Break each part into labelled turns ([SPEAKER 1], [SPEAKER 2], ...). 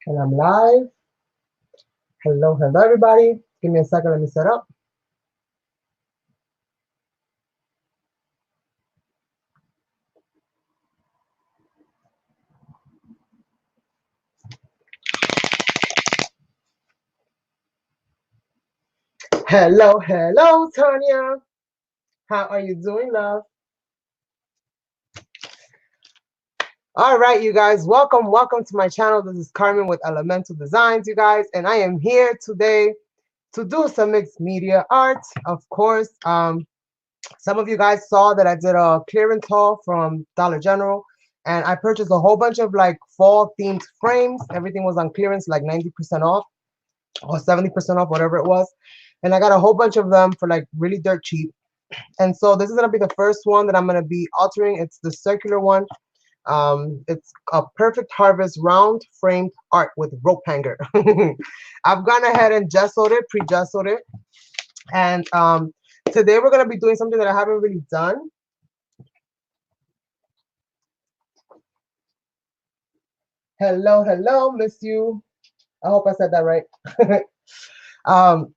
[SPEAKER 1] And I'm live. Hello, hello, everybody. Give me a second. Let me set up. Hello, hello, Tanya. How are you doing, love? All right, you guys. Welcome to my channel. This is Carmen with Elemental Designs, you guys. And I am here today to do some mixed media art. Of course, some of you guys saw that I did a clearance haul from Dollar General. And I purchased a whole bunch of like fall themed frames. Everything was on clearance, like 90% off. Or 70% off, whatever it was. And I got a whole bunch of them for like really dirt cheap. And so this is gonna be the first one that I'm gonna be altering. It's the circular one. It's a perfect harvest round framed art with rope hanger. I've gone ahead and gessoed it, pre-gessoed it. And today we're gonna be doing something that I haven't really done. Hello, hello, miss you. I hope I said that right. um,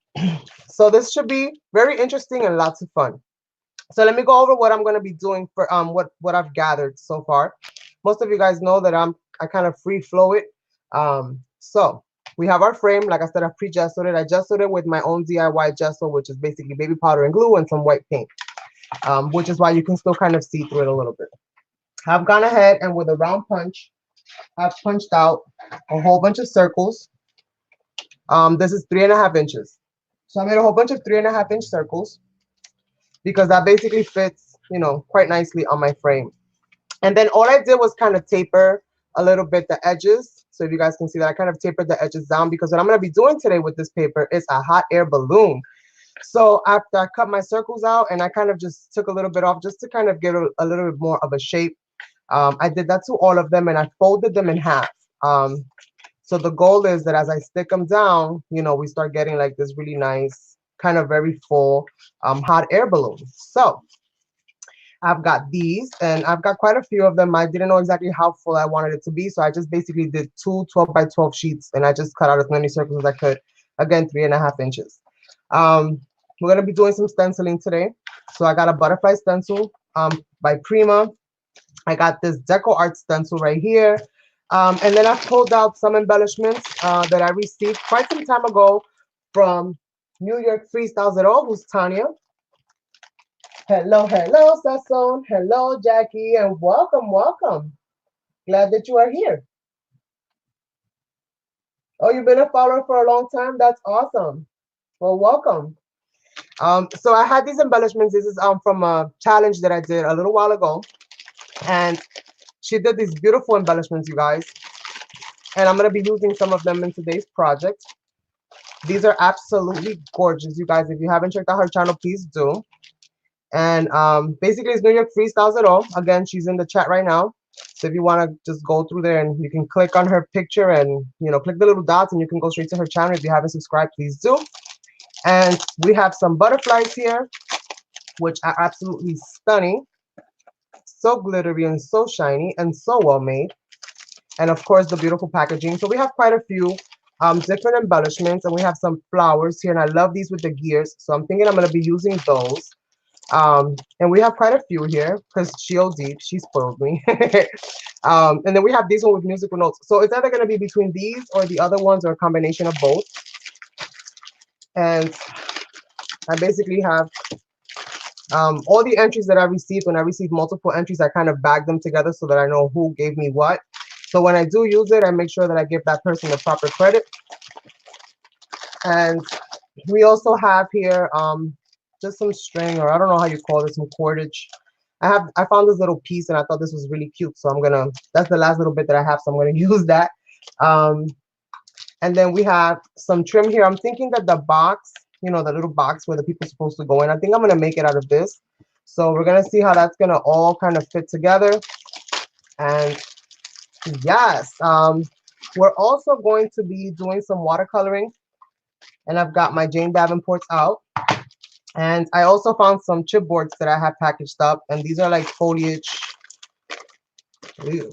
[SPEAKER 1] so this should be very interesting and lots of fun. So let me go over what I'm going to be doing for what I've gathered so far. Most of you guys know that I kind of free flow it. So we have our frame. Like I said, I pre-gessoed it. I gessoed it with my own DIY gesso, which is basically baby powder and glue and some white paint, which is why you can still kind of see through it a little bit. I've gone ahead and with a round punch, I've punched out a whole bunch of circles. This is 3.5 inches. So I made a whole bunch of 3.5 inch circles because that basically fits, you know, quite nicely on my frame. And then all I did was kind of taper a little bit the edges. So if you guys can see that I kind of tapered the edges down because what I'm going to be doing today with this paper is a hot air balloon. So after I cut my circles out and I kind of just took a little bit off just to kind of give it a little bit more of a shape. I did that to all of them and I folded them in half. So the goal is that as I stick them down, you know, we start getting like this really nice, kind of very full hot air balloon. So I've got these and I've got quite a few of them. I didn't know exactly how full I wanted it to be. So I just basically did two 12 by 12 sheets and I just cut out as many circles as I could. Again, 3.5 inches. We're going to be doing some stenciling today. So I got a butterfly stencil by Prima. I got this Deco Art stencil right here. And then I pulled out some embellishments that I received quite some time ago from New York Freestyles at All, who's Tanya. Hello, hello, Sasson. Hello, Jackie, and welcome, welcome. Glad that you are here. Oh, you've been a follower for a long time? That's awesome. Well, welcome. So I had these embellishments. This is from a challenge that I did a little while ago. And she did these beautiful embellishments, you guys. And I'm going to be using some of them in today's project. These are absolutely gorgeous, you guys. If you haven't checked out her channel, please do. And basically, it's New York Freestyles at All. Again, she's in the chat right now. So if you want to just go through there and you can click on her picture and, you know, click the little dots and you can go straight to her channel. If you haven't subscribed, please do. And we have some butterflies here, which are absolutely stunning. So glittery and so shiny and so well made. And of course, the beautiful packaging. So we have quite a few different embellishments and we have some flowers here. And I love these with the gears. So I'm thinking I'm going to be using those. And we have quite a few here because she OD'd. She spoiled me. And then we have these one with musical notes. So it's either going to be between these or the other ones or a combination of both. And I basically have all the entries that I received. When I received multiple entries, I kind of bag them together so that I know who gave me what. So when I do use it, I make sure that I give that person the proper credit. And we also have here just some string, or I don't know how you call it, some cordage. I found this little piece and I thought this was really cute. So that's the last little bit that I have. So I'm gonna use that. And then we have some trim here. I'm thinking that the box, you know, the little box where the people are supposed to go in, I think I'm gonna make it out of this. So we're gonna see how that's gonna all kind of fit together. And yes, we're also going to be doing some watercoloring. And I've got my Jane Davenports out. And I also found some chipboards that I have packaged up. And these are like foliage. Ew.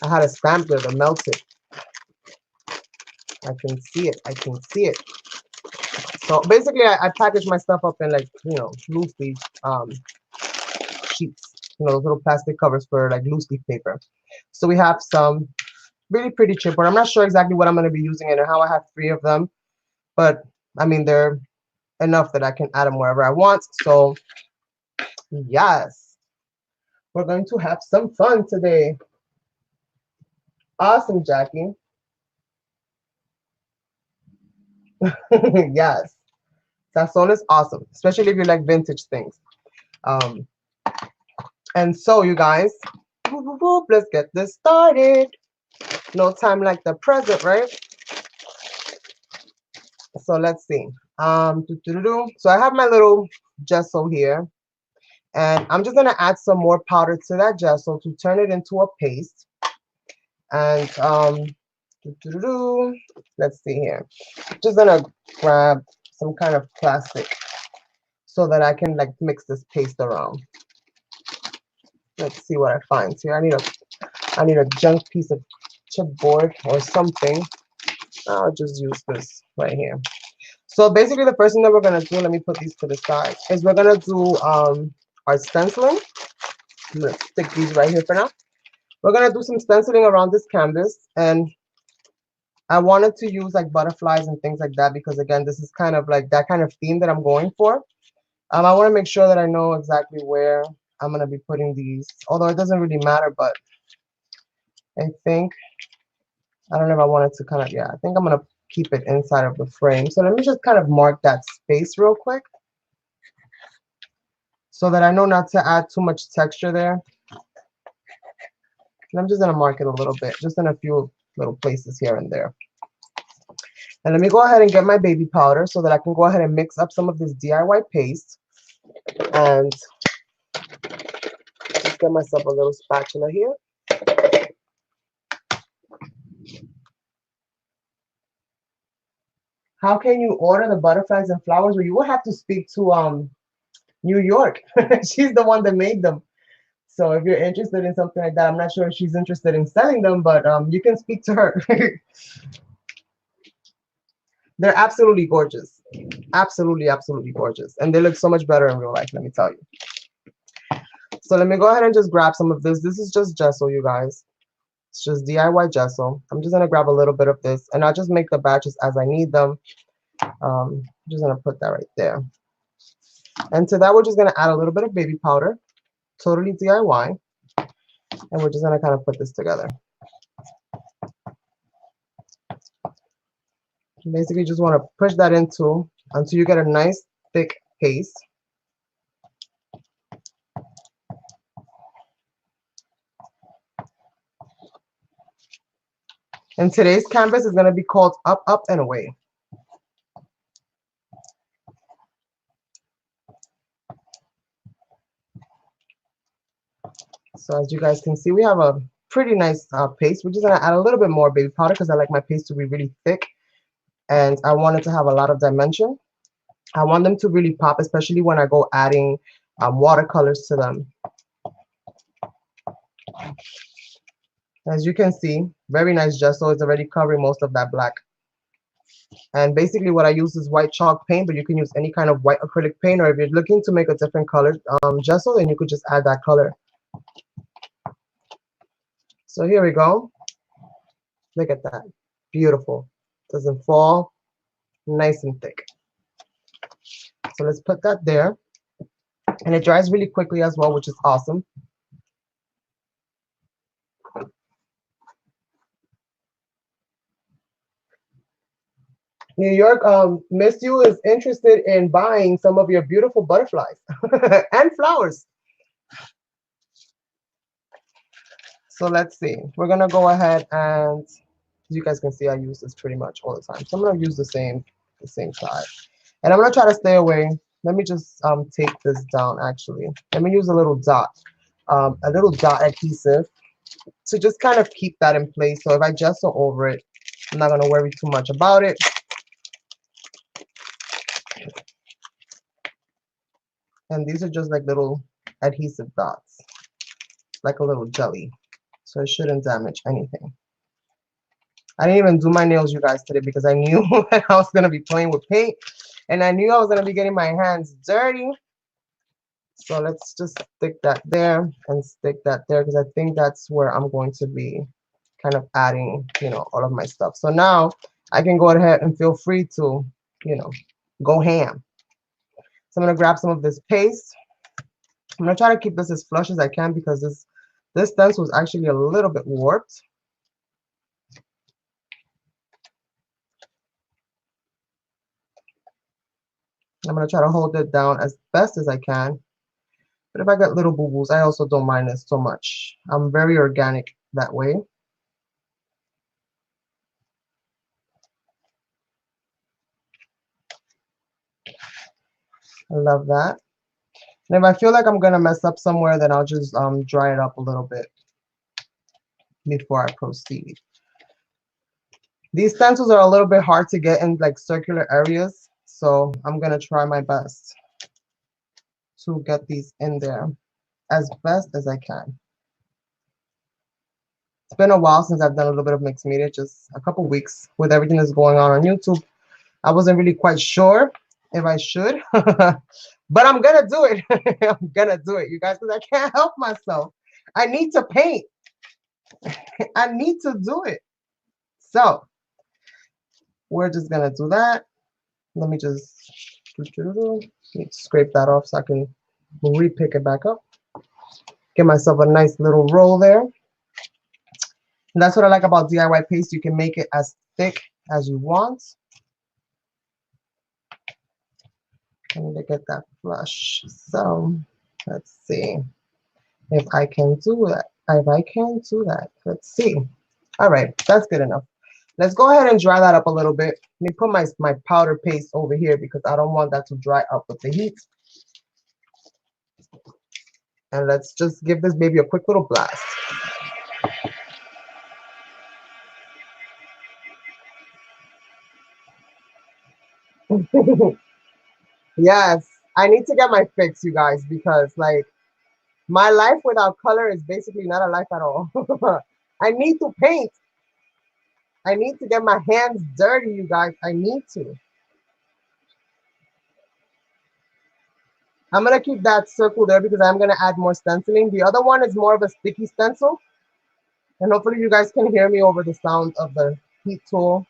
[SPEAKER 1] I had a stamp there that melted. I can see it. I can see it. So basically, I package my stuff up in like, you know, loose leaf sheets. You know, those little plastic covers for like loose leaf paper. So we have some really pretty chipboard. I'm not sure exactly what I'm going to be using it and how. I have 3 of them, but I mean, they're enough that I can add them wherever I want. So yes, we're going to have some fun today. Awesome, Jackie. Yes, sazon is awesome, especially if you like vintage things. Um, and so you guys, let's get this started. No time like the present, right? So let's see. So I have my little gesso here, and I'm just gonna add some more powder to that gesso to turn it into a paste. And let's see here. Just gonna grab some kind of plastic so that I can like mix this paste around. Let's see what I find here. I need a junk piece of chipboard or something. I'll just use this right here. So basically the first thing that we're gonna do, let me put these to the side, is we're gonna do our stenciling. I'm gonna stick these right here for now. We're gonna do some stenciling around this canvas, and I wanted to use like butterflies and things like that because again, this is kind of like that kind of theme that I'm going for. I want to make sure that I know exactly where I'm gonna be putting these, although it doesn't really matter, but I think, I don't know if I wanted to kind of, yeah, I think I'm gonna keep it inside of the frame. So let me just kind of mark that space real quick so that I know not to add too much texture there. And I'm just gonna mark it a little bit, just in a few little places here and there. And let me go ahead and get my baby powder so that I can go ahead and mix up some of this DIY paste and just get myself a little spatula here. How can you order the butterflies and flowers? Well, you will have to speak to New York. She's the one that made them. So if you're interested in something like that, I'm not sure if she's interested in selling them, but you can speak to her. They're absolutely gorgeous. Absolutely, absolutely gorgeous. And they look so much better in real life, let me tell you. So let me go ahead and just grab some of this. This is just gesso, you guys. It's just DIY gesso. I'm just going to grab a little bit of this, and I'll just make the batches as I need them. I'm just going to put that right there. And to that, we're just going to add a little bit of baby powder, totally DIY. And we're just going to kind of put this together. You basically just want to push that into until you get a nice thick paste. And today's canvas is going to be called Up, Up, and Away. So as you guys can see, we have a pretty nice paste. We're just going to add a little bit more baby powder because I like my paste to be really thick. And I want it to have a lot of dimension. I want them to really pop, especially when I go adding watercolors to them. As you can see, very nice gesso. It's already covering most of that black. And basically what I use is white chalk paint, but you can use any kind of white acrylic paint, or if you're looking to make a different color gesso, then you could just add that color. So here we go. Look at that. Beautiful. Doesn't fall. Nice and thick. So let's put that there. And it dries really quickly as well, which is awesome. New York, Miss You is interested in buying some of your beautiful butterflies and flowers. So let's see. We're gonna go ahead and, as you guys can see, I use this pretty much all the time. So I'm gonna use the same side, and I'm gonna try to stay away. Let me just take this down. Actually, let me use a little dot adhesive to just kind of keep that in place. So if I gesso over it, I'm not gonna worry too much about it. And these are just like little adhesive dots, like a little jelly. So it shouldn't damage anything. I didn't even do my nails, you guys, today because I knew I was going to be playing with paint and I knew I was going to be getting my hands dirty. So let's just stick that there and stick that there because I think that's where I'm going to be kind of adding, you know, all of my stuff. So now I can go ahead and feel free to, you know, go ham. So I'm going to grab some of this paste. I'm going to try to keep this as flush as I can because this stencil was actually a little bit warped. I'm going to try to hold it down as best as I can. But if I get little boo-boos, I also don't mind it so much. I'm very organic that way. I love that. And if I feel like I'm going to mess up somewhere, then I'll just dry it up a little bit before I proceed. These stencils are a little bit hard to get in like circular areas, so I'm going to try my best to get these in there as best as I can. It's been a while since I've done a little bit of mixed media, just a couple weeks with everything that's going on YouTube. I wasn't really quite sure if I should, but I'm gonna do it. I'm gonna do it, you guys, because I can't help myself. I need to paint. I need to do it. So we're just gonna do that. Let me just scrape that off so I can re-pick it back up. Get myself a nice little roll there. And that's what I like about DIY paste. You can make it as thick as you want. I need to get that flush. So let's see if I can do that. If I can do that, let's see. All right, that's good enough. Let's go ahead and dry that up a little bit. Let me put my powder paste over here because I don't want that to dry up with the heat. And let's just give this baby a quick little blast. Yes, I need to get my fix, you guys, because like my life without color is basically not a life at all. I need to paint. I need to get my hands dirty, you guys. I need to. I'm going to keep that circle there because I'm going to add more stenciling. The other one is more of a sticky stencil. And hopefully you guys can hear me over the sound of the heat tool.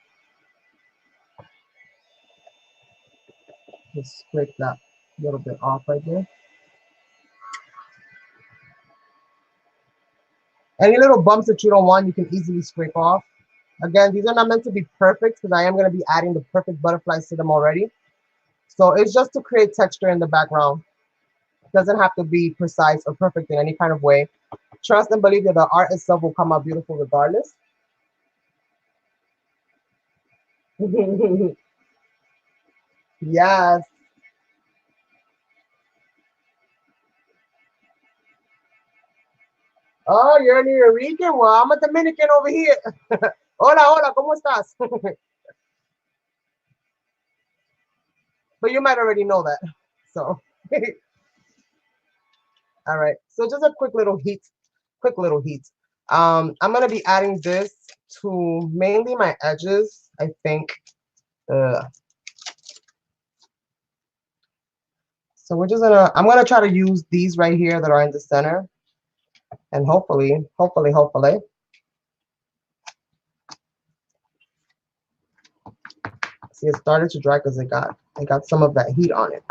[SPEAKER 1] Just scrape that a little bit off right there. Any little bumps that you don't want, you can easily scrape off. Again, these are not meant to be perfect because I am going to be adding the perfect butterflies to them already. So it's just to create texture in the background. It doesn't have to be precise or perfect in any kind of way. Trust and believe that the art itself will come out beautiful regardless. Yes. Oh, you're a New Rican? Well, I'm a Dominican over here. Hola, hola, ¿cómo estás? But you might already know that. So, all right. So just a quick little heat. Quick little heat. I'm going to be adding this to mainly my edges, I think. So we're just gonna, I'm gonna try to use these right here that are in the center. And hopefully. See, it started to dry because it got some of that heat on it.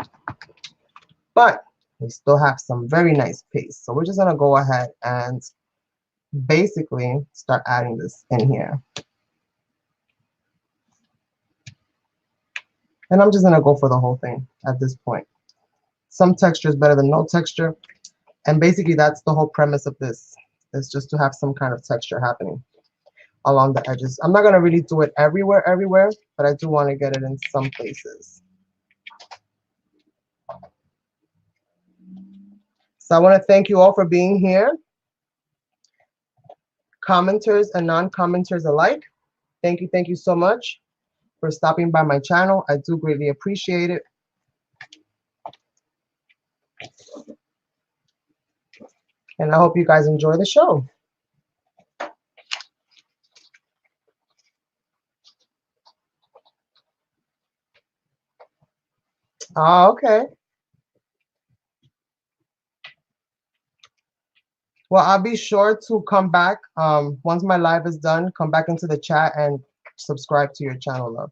[SPEAKER 1] But we still have some very nice paste. So we're just gonna go ahead and basically start adding this in here. And I'm just gonna go for the whole thing at this point. Some texture is better than no texture. And basically that's the whole premise of this, is just to have some kind of texture happening along the edges. I'm not gonna really do it everywhere, but I do want to get it in some places. So I want to thank you all for being here. Commenters and non-commenters alike. Thank you so much for stopping by my channel. I do greatly appreciate it. And I hope you guys enjoy the show. Oh, okay. Well, I'll be sure to come back. Once my live is done, come back into the chat and subscribe to your channel, love,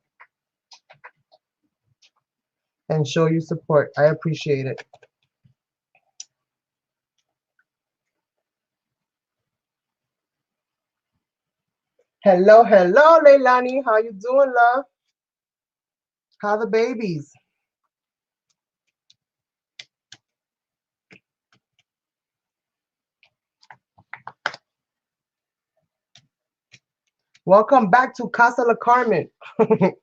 [SPEAKER 1] and show you support. I appreciate it. Hello, hello, Leilani. How you doing, love? How the babies? Welcome back to Casa La Carmen. Let's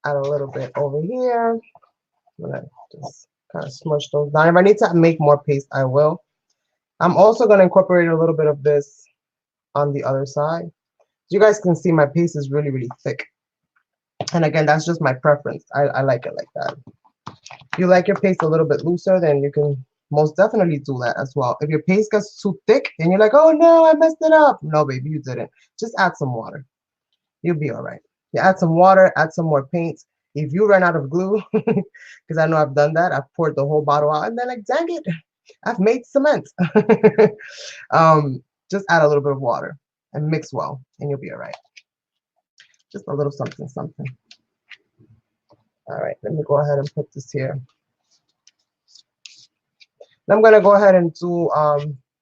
[SPEAKER 1] add a little bit over here. I'm gonna just kind of smush those down. If I need to make more paste, I will. I'm also gonna incorporate a little bit of this on the other side. You guys can see my paste is really, really thick. And again, that's just my preference. I like it like that. If you like your paste a little bit looser, then you can most definitely do that as well. If your paste gets too thick and you're like, oh no, I messed it up. No, baby, you didn't. Just add some water. You'll be all right. You add some water, add some more paint. If you run out of glue, because I know I've done that, I've poured the whole bottle out and then like, dang it, I've made cement. Just add a little bit of water and mix well, and you'll be all right. Just a little something, something. All right, let me go ahead and put this here. I'm gonna go ahead and do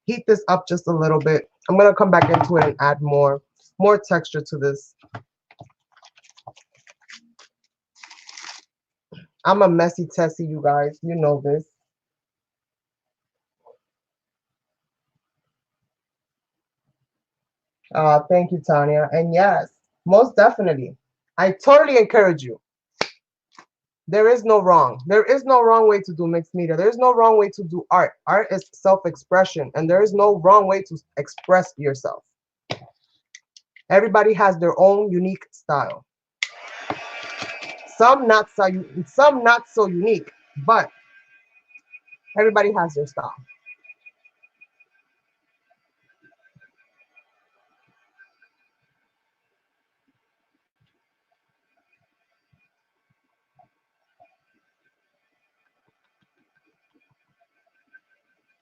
[SPEAKER 1] heat this up just a little bit. I'm gonna come back into it and add more texture to this. I'm a messy Tessie, you guys. You know this. Thank you, Tanya. And yes, most definitely. I totally encourage you. There is no wrong. There is no wrong way to do mixed media. There is no wrong way to do art. Art is self-expression, and there is no wrong way to express yourself. Everybody has their own unique style. Some not so unique, but everybody has their style.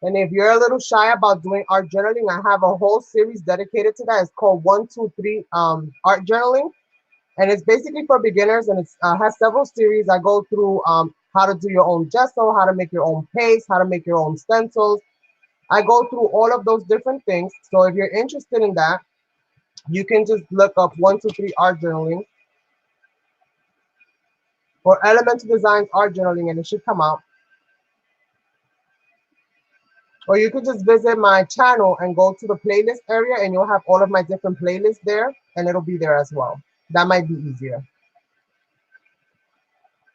[SPEAKER 1] And if you're a little shy about doing art journaling, I have a whole series dedicated to that. It's called 123 Art Journaling. And it's basically for beginners, and it has several series. I go through how to do your own gesso, how to make your own paste, how to make your own stencils. I go through all of those different things. So if you're interested in that, you can just look up 123 Art Journaling or Elemental Designs Art Journaling, and it should come out. Or you could just visit my channel and go to the playlist area, and you'll have all of my different playlists there, and it'll be there as well. That might be easier.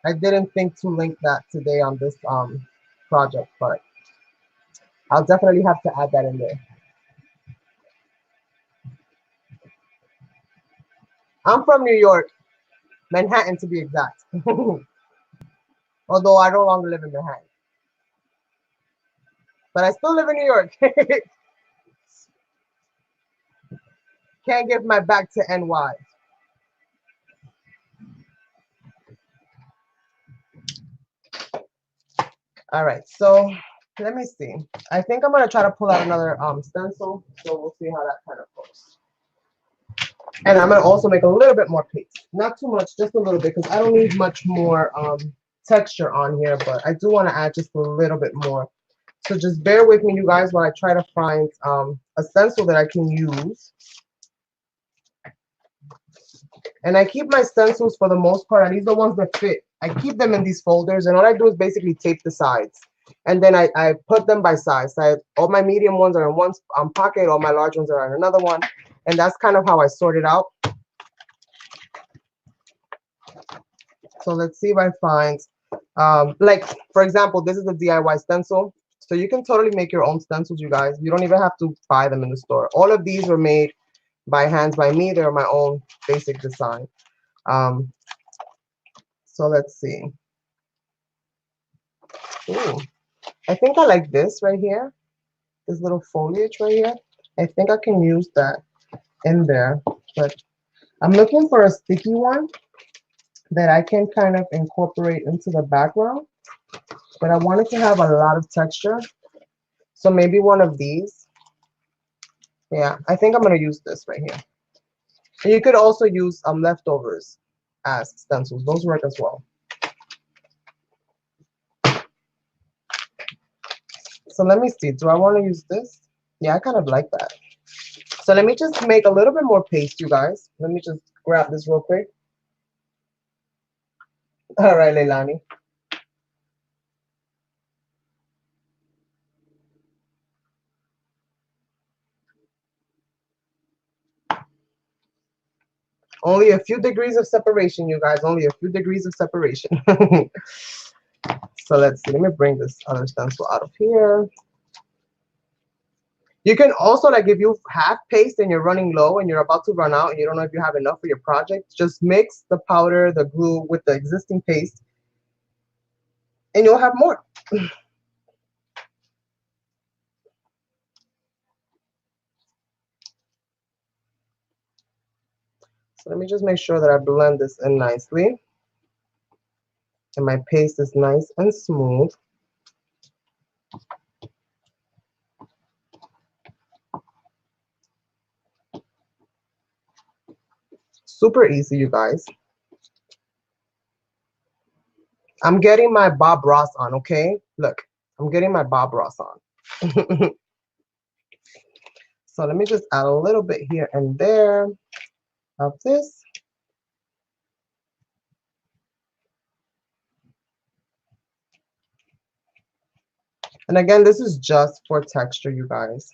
[SPEAKER 1] I didn't think to link that today on this project, but I'll definitely have to add that in there. I'm from New York, Manhattan to be exact. Although I no longer live in Manhattan. But I still live in New York. Can't give my back to NY. All right, so let me see. I think I'm gonna try to pull out another stencil, so we'll see how that kind of goes. And I'm gonna also make a little bit more paste. Not too much, just a little bit, because I don't need much more texture on here, but I do want to add just a little bit more. So just bear with me, you guys, while I try to find a stencil that I can use. And I keep my stencils for the most part, and these are the ones that fit. I keep them in these folders, and all I do is basically tape the sides. And then I put them by size. So all my medium ones are in one pocket, all my large ones are in another one. And that's kind of how I sort it out. So let's see if I find, like, for example, this is a DIY stencil. So you can totally make your own stencils, you guys. You don't even have to buy them in the store. All of these were made by hands by me. They're my own basic design. So let's see. Ooh, I think I like this right here. This little foliage right here. I think I can use that in there. But I'm looking for a sticky one. that I can kind of incorporate into the background, but I wanted to have a lot of texture. So maybe one of these. Yeah, I think I'm gonna use this right here. And you could also use leftovers as stencils. Those work as well. So let me see. Do I want to use this? Yeah, I kind of like that. So let me just make a little bit more paste, you guys. Let me just grab this real quick. All right, Leilani. Only a few degrees of separation, you guys. Only a few degrees of separation. So let's see. Let me bring this other stencil out of here. You can also, like, if you have paste and you're running low and you're about to run out and you don't know if you have enough for your project, just mix the powder, the glue with the existing paste, and you'll have more. So let me just make sure that I blend this in nicely and my paste is nice and smooth. Super easy, you guys. I'm getting my Bob Ross on, okay? Look, I'm getting my Bob Ross on. So let me just add a little bit here and there of this. And again, this is just for texture, you guys.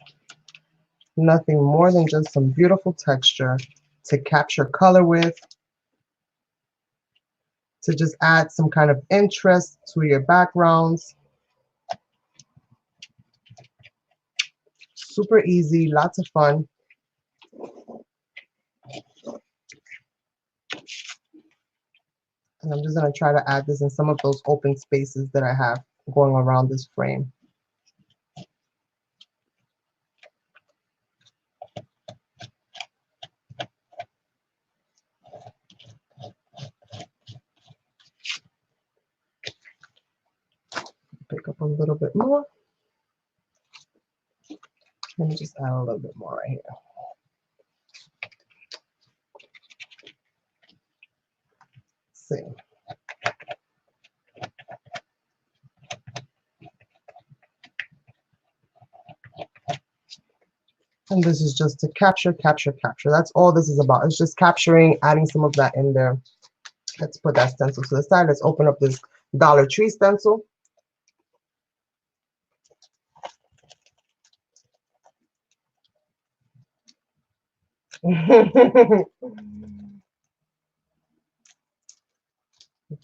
[SPEAKER 1] Nothing more than just some beautiful texture to capture color with, to just add some kind of interest to your backgrounds. Super easy, lots of fun. And I'm just going to try to add this in some of those open spaces that I have going around this frame. Pick up a little bit more. Let me just add a little bit more right here. See. And this is just to capture, capture, capture. That's all this is about. It's just capturing, adding some of that in there. Let's put that stencil to the side. Let's open up this Dollar Tree stencil.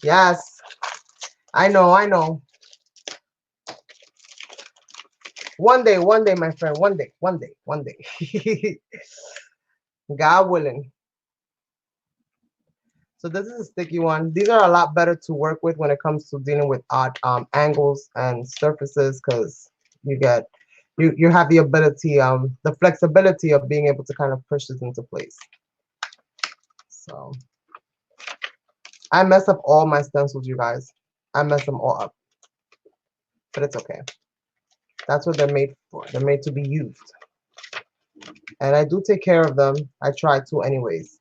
[SPEAKER 1] Yes, I know, I know. One day, my friend. One day, one day, one day. God willing. So this is a sticky one. These are a lot better to work with when it comes to dealing with odd angles and surfaces, because you have the ability, the flexibility of being able to kind of push this into place. So I mess up all my stencils, you guys. I mess them all up, but it's okay. That's what they're made for. They're made to be used, and I do take care of them. I try to, anyways,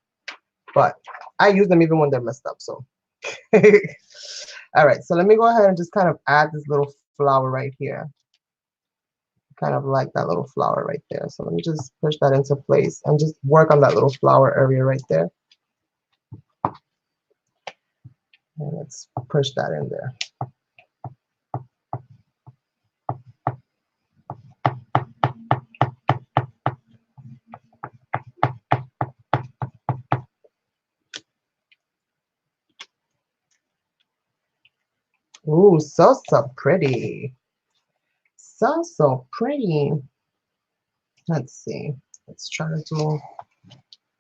[SPEAKER 1] but I use them even when they're messed up. So. All right, so let me go ahead and just kind of add this little flower right here. Kind of like that little flower right there. So let me just push that into place and just work on that little flower area right there. And let's push that in there. Ooh, so pretty. So pretty. Let's see. Let's try to do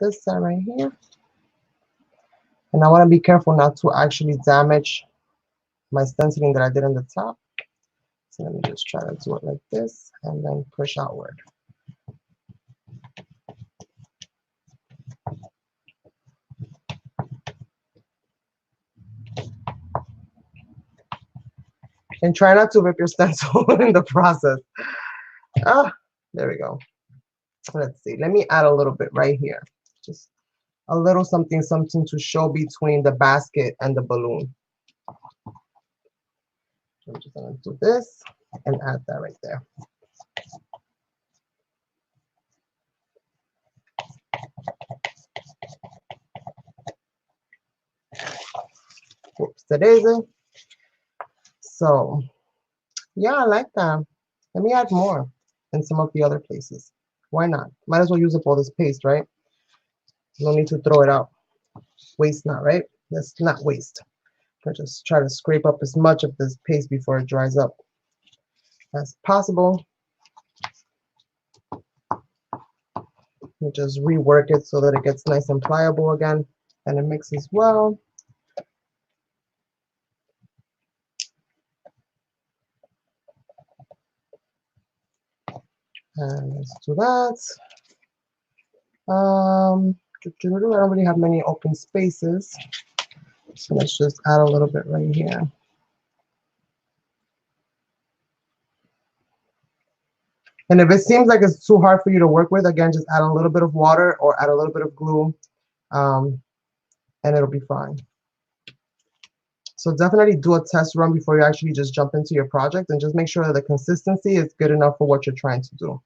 [SPEAKER 1] this side right here. And I want to be careful not to actually damage my stenciling that I did on the top. So let me just try to do it like this and then push outward. And try not to rip your stencil in the process. Ah, there we go. Let's see. Let me add a little bit right here. Just a little something, something to show between the basket and the balloon. I'm just going to do this and add that right there. Whoops, the daisy. So, yeah, I like that. Let me add more in some of the other places. Why not? Might as well use up all this paste, right? No need to throw it out. Waste not, right? Let's not waste. I just try to scrape up as much of this paste before it dries up as possible. You just rework it so that it gets nice and pliable again, and it mixes well. And let's do that. I don't really have many open spaces, so let's just add a little bit right here. And if it seems like it's too hard for you to work with, again, just add a little bit of water or add a little bit of glue, and it'll be fine. So definitely do a test run before you actually just jump into your project, and just make sure that the consistency is good enough for what you're trying to do.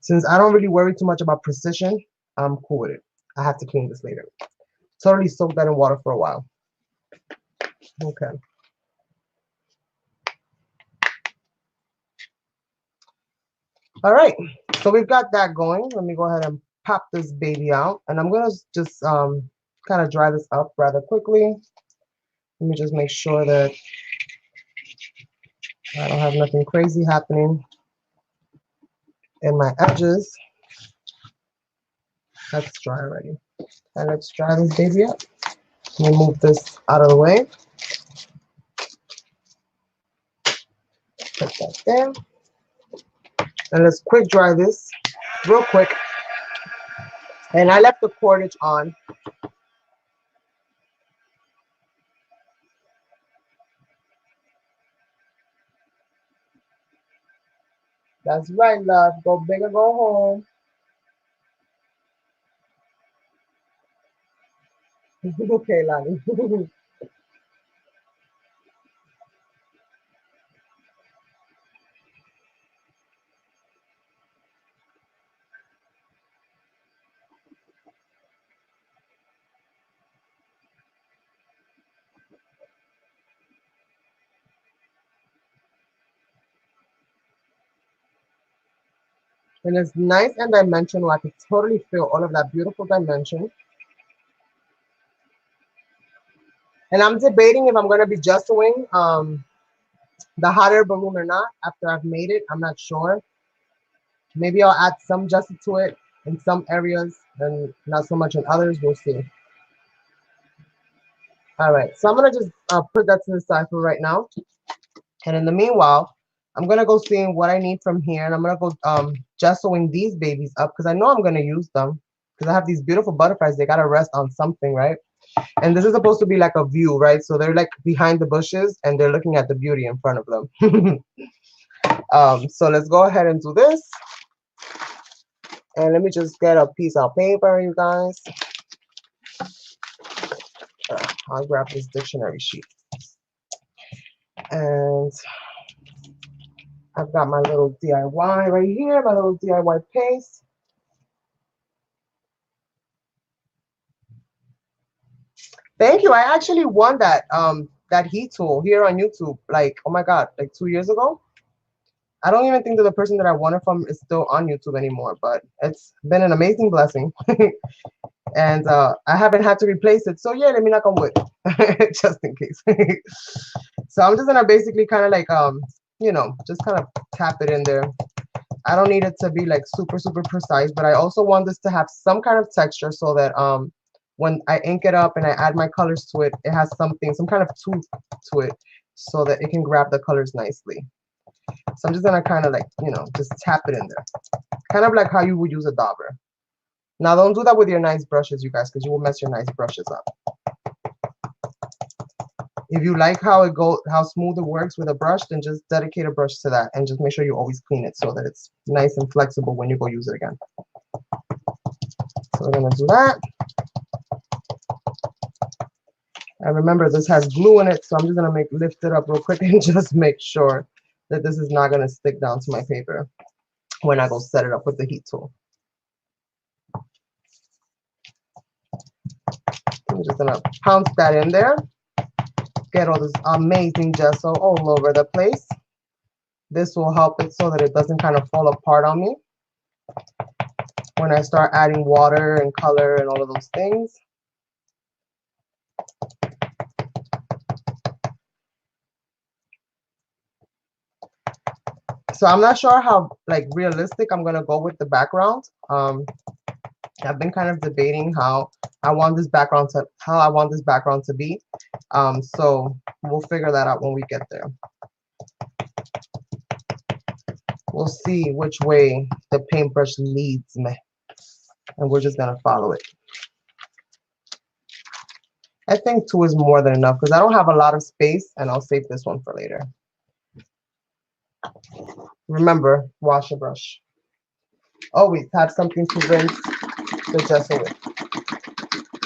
[SPEAKER 1] Since I don't really worry too much about precision, I'm cool with it. I have to clean this later. Totally soak that in water for a while. Okay. All right, so we've got that going. Let me go ahead and pop this baby out, and I'm gonna just kind of dry this up rather quickly. Let me just make sure that I don't have nothing crazy happening in my edges. That's dry already. And let's dry this baby up. Let me move this out of the way. Put that there. And let's quick dry this real quick. And I left the cordage on. That's right, love. Go big or go home. Okay, Lonnie. And it's nice and dimensional. I can totally feel all of that beautiful dimension. And I'm debating if I'm going to be just doing the hot air balloon or not after I've made it. I'm not sure. Maybe I'll add some gesture to it in some areas and not so much in others. We'll see. All right, so I'm going to just put that to the side for right now. And in the meanwhile, I'm going to go seeing what I need from here. And I'm going to go gessoing these babies up because I know I'm going to use them because I have these beautiful butterflies. They got to rest on something, right? And this is supposed to be like a view, right? So they're like behind the bushes and they're looking at the beauty in front of them. So let's go ahead and do this. And let me just get a piece of paper, you guys. I'll grab this dictionary sheet. And I've got my little DIY right here, my little DIY paste. Thank you. I actually won that heat tool here on YouTube, like, oh my God, like 2 years ago. I don't even think that the person that I won it from is still on YouTube anymore, but it's been an amazing blessing. And I haven't had to replace it. So yeah, let me knock on wood, just in case. So I'm just gonna basically kind of like, you know, just kind of tap it in there. I don't need it to be like super, super precise, but I also want this to have some kind of texture so that when I ink it up and I add my colors to it, it has something, some kind of tooth to it so that it can grab the colors nicely. So I'm just gonna kind of like, you know, just tap it in there. Kind of like how you would use a dauber. Now don't do that with your nice brushes, you guys, because you will mess your nice brushes up. If you like how it goes, how smooth it works with a brush, then just dedicate a brush to that and just make sure you always clean it so that it's nice and flexible when you go use it again. So we're gonna do that. And remember, this has glue in it, so I'm just gonna lift it up real quick and just make sure that this is not gonna stick down to my paper when I go set it up with the heat tool. I'm just gonna pounce that in there. Get all this amazing gesso all over the place. This will help it so that it doesn't kind of fall apart on me when I start adding water and color and all of those things. So I'm not sure how like realistic I'm gonna go with the background. I've been kind of debating how I want this background to be. So we'll figure that out when we get there. We'll see which way the paintbrush leads me, and we're just gonna follow it. I think 2 is more than enough because I don't have a lot of space, and I'll save this one for later. Remember, wash your brush. Always have something to rinse the gesso with.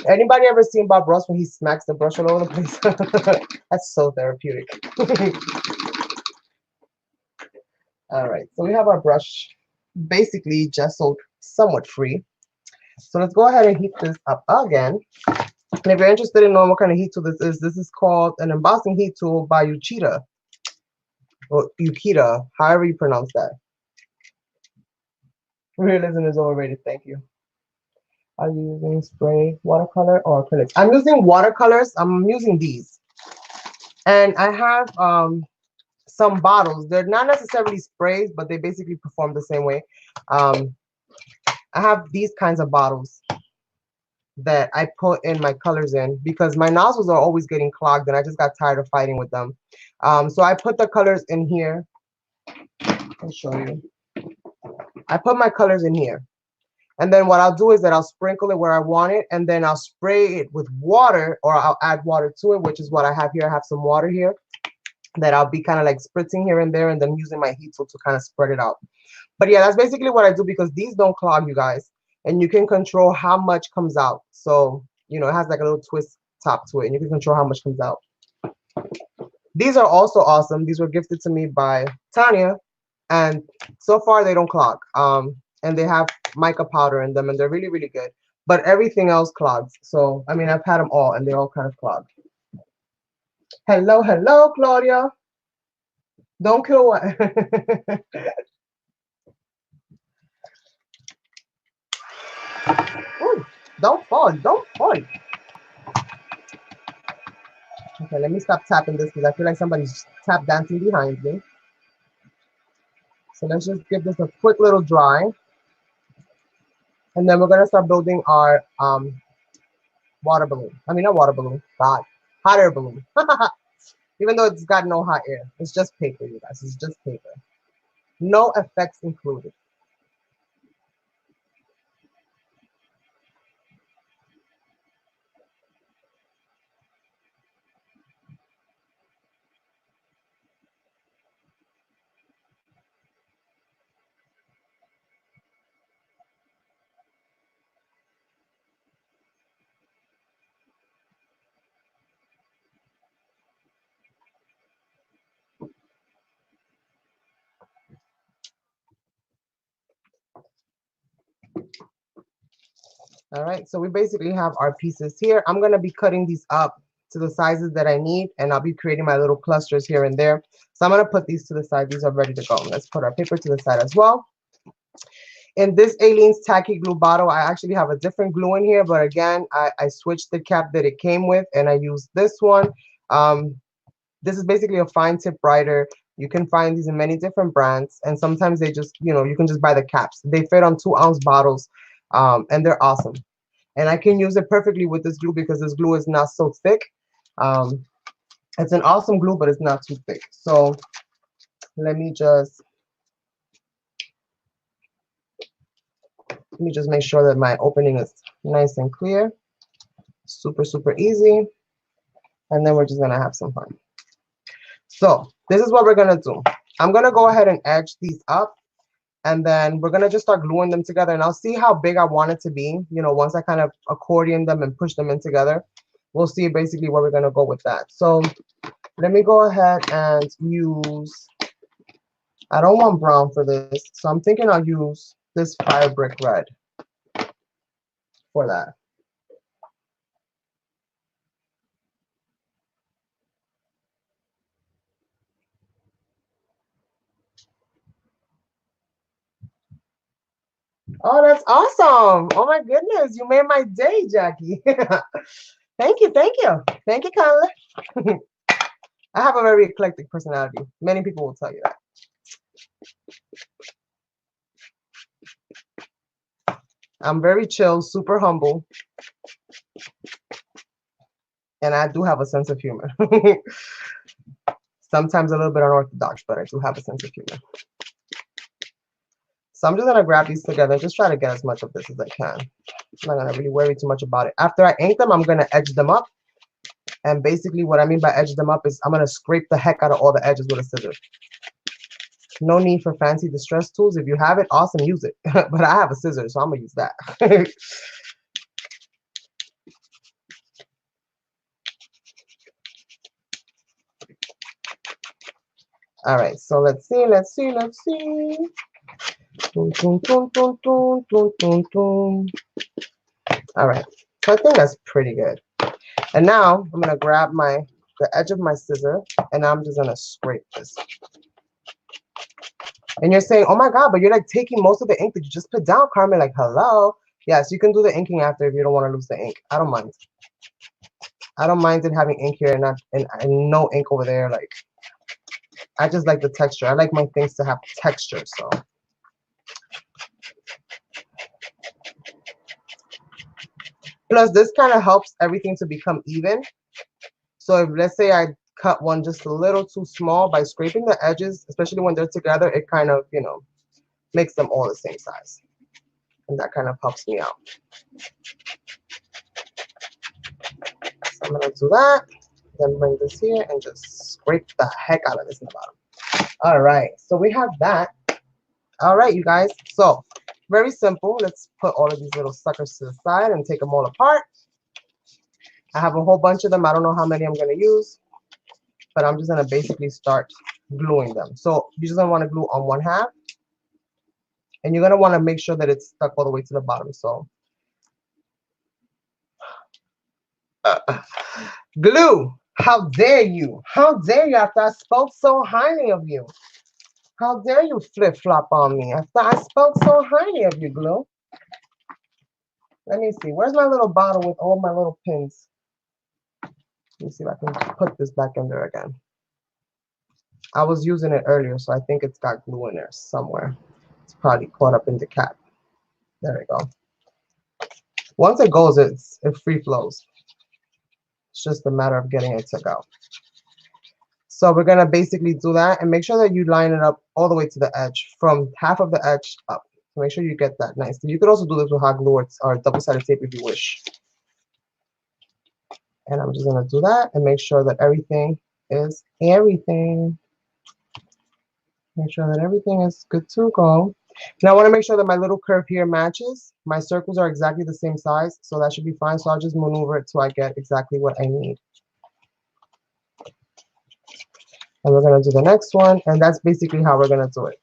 [SPEAKER 1] Anybody ever seen Bob Ross when he smacks the brush all over the place? That's so therapeutic. All right, so we have our brush basically gessoed somewhat free. So let's go ahead and heat this up again. And if you're interested in knowing what kind of heat tool this is called an embossing heat tool by Uchida. Or Ukita, however you pronounce that. Realism is overrated, thank you. Are you using spray, watercolor, or acrylics? I'm using watercolors. I'm using these. And I have some bottles. They're not necessarily sprays, but they basically perform the same way. I have these kinds of bottles that I put in my colors in because my nozzles are always getting clogged and I just got tired of fighting with them. So I put the colors in here. I'll show you. I put my colors in here. And then what I'll do is that I'll sprinkle it where I want it, and then I'll spray it with water, or I'll add water to it, which is what I have here. I have some water here that I'll be kind of like spritzing here and there, and then using my heat tool to kind of spread it out. But yeah, that's basically what I do because these don't clog, you guys, and you can control how much comes out. So, you know, it has like a little twist top to it, and you can control how much comes out. These are also awesome. These were gifted to me by Tanya, and so far they don't clog. And they have mica powder in them, and they're really, really good. But everything else clogs. So, I mean, I've had them all, and they all kind of clog. Hello, hello, Claudia. Don't kill what? Ooh, don't fall, don't fall. Okay, let me stop tapping this because I feel like somebody's tap dancing behind me. So let's just give this a quick little dry. And then we're going to start building our water balloon. I mean, not water balloon, God, hot air balloon. Even though it's got no hot air. It's just paper, you guys. It's just paper. No effects included. All right, so we basically have our pieces here. I'm going to be cutting these up to the sizes that I need, and I'll be creating my little clusters here and there. So I'm going to put these to the side. These are ready to go. Let's put our paper to the side as well. In this Aleene's Tacky Glue bottle, I actually have a different glue in here, but again, I switched the cap that it came with, and I used this one. This is basically a fine tip writer. You can find these in many different brands, and sometimes they just, you know, you can just buy the caps. They fit on 2-ounce bottles, and they're awesome. And I can use it perfectly with this glue because this glue is not so thick. It's an awesome glue, but it's not too thick. So let me just make sure that my opening is nice and clear. Super, super easy. and then we're just gonna have some fun. So this is what we're gonna do. I'm gonna go ahead and edge these up, and then we're gonna just start gluing them together, and I'll see how big I want it to be. You know, once I kind of accordion them and push them in together, we'll see basically where we're gonna go with that. So let me go ahead and use, I don't want brown for this, so I'm thinking I'll use this fire brick red for that. Oh, that's awesome. Oh my goodness, you made my day, Jackie. Thank you, thank you. Thank you, Carla. I have a very eclectic personality. Many people will tell you that. I'm very chill, super humble, and I do have a sense of humor. Sometimes a little bit unorthodox, but I do have a sense of humor. So I'm just gonna grab these together and just try to get as much of this as I can. I'm not gonna really worry too much about it. After I ink them, I'm gonna edge them up. And basically what I mean by edge them up is I'm gonna scrape the heck out of all the edges with a scissor. No need for fancy distress tools. If you have it, awesome, use it. But I have a scissor, so I'm gonna use that. All right, so let's see. Dun, dun, dun, dun, dun, dun, dun, dun. All right, so I think that's pretty good. And now I'm gonna grab the edge of my scissor, and I'm just gonna scrape this. And you're saying, oh my God, but you're like taking most of the ink that you just put down, Carmen. Like, hello. Yes, you can do the inking after if you don't want to lose the ink. I don't mind. I don't mind it having ink here and not and no ink over there. Like, I just like the texture. I like my things to have texture. So plus this kind of helps everything to become even. So if let's say I cut one just a little too small, by scraping the edges, especially when they're together, it kind of, you know, makes them all the same size. And that kind of helps me out. So I'm gonna do that, then bring this here and just scrape the heck out of this in the bottom. All right, so we have that. All right, you guys, so very simple. Let's put all of these little suckers to the side and take them all apart. I have a whole bunch of them. I don't know how many I'm gonna use, but I'm just gonna basically start gluing them. So you're just gonna wanna glue on one half, and you're gonna wanna make sure that it's stuck all the way to the bottom. So glue, how dare you? How dare you after I spoke so highly of you? How dare you flip-flop on me after I spoke so highly of you, glue? Let me see. Where's my little bottle with all my little pins? Let me see if I can put this back in there again. I was using it earlier, so I think it's got glue in there somewhere. It's probably caught up in the cap. There we go. Once it goes, it free flows. It's just a matter of getting it to go. So we're gonna basically do that and make sure that you line it up all the way to the edge, from half of the edge up. So make sure you get that nice. You could also do this with hot glue or double-sided tape if you wish. And I'm just gonna do that and make sure that everything is Make sure that everything is good to go. Now I want to make sure that my little curve here matches. My circles are exactly the same size, so that should be fine. So I'll just maneuver it till I get exactly what I need. And we're going to do the next one, and that's basically how we're going to do it.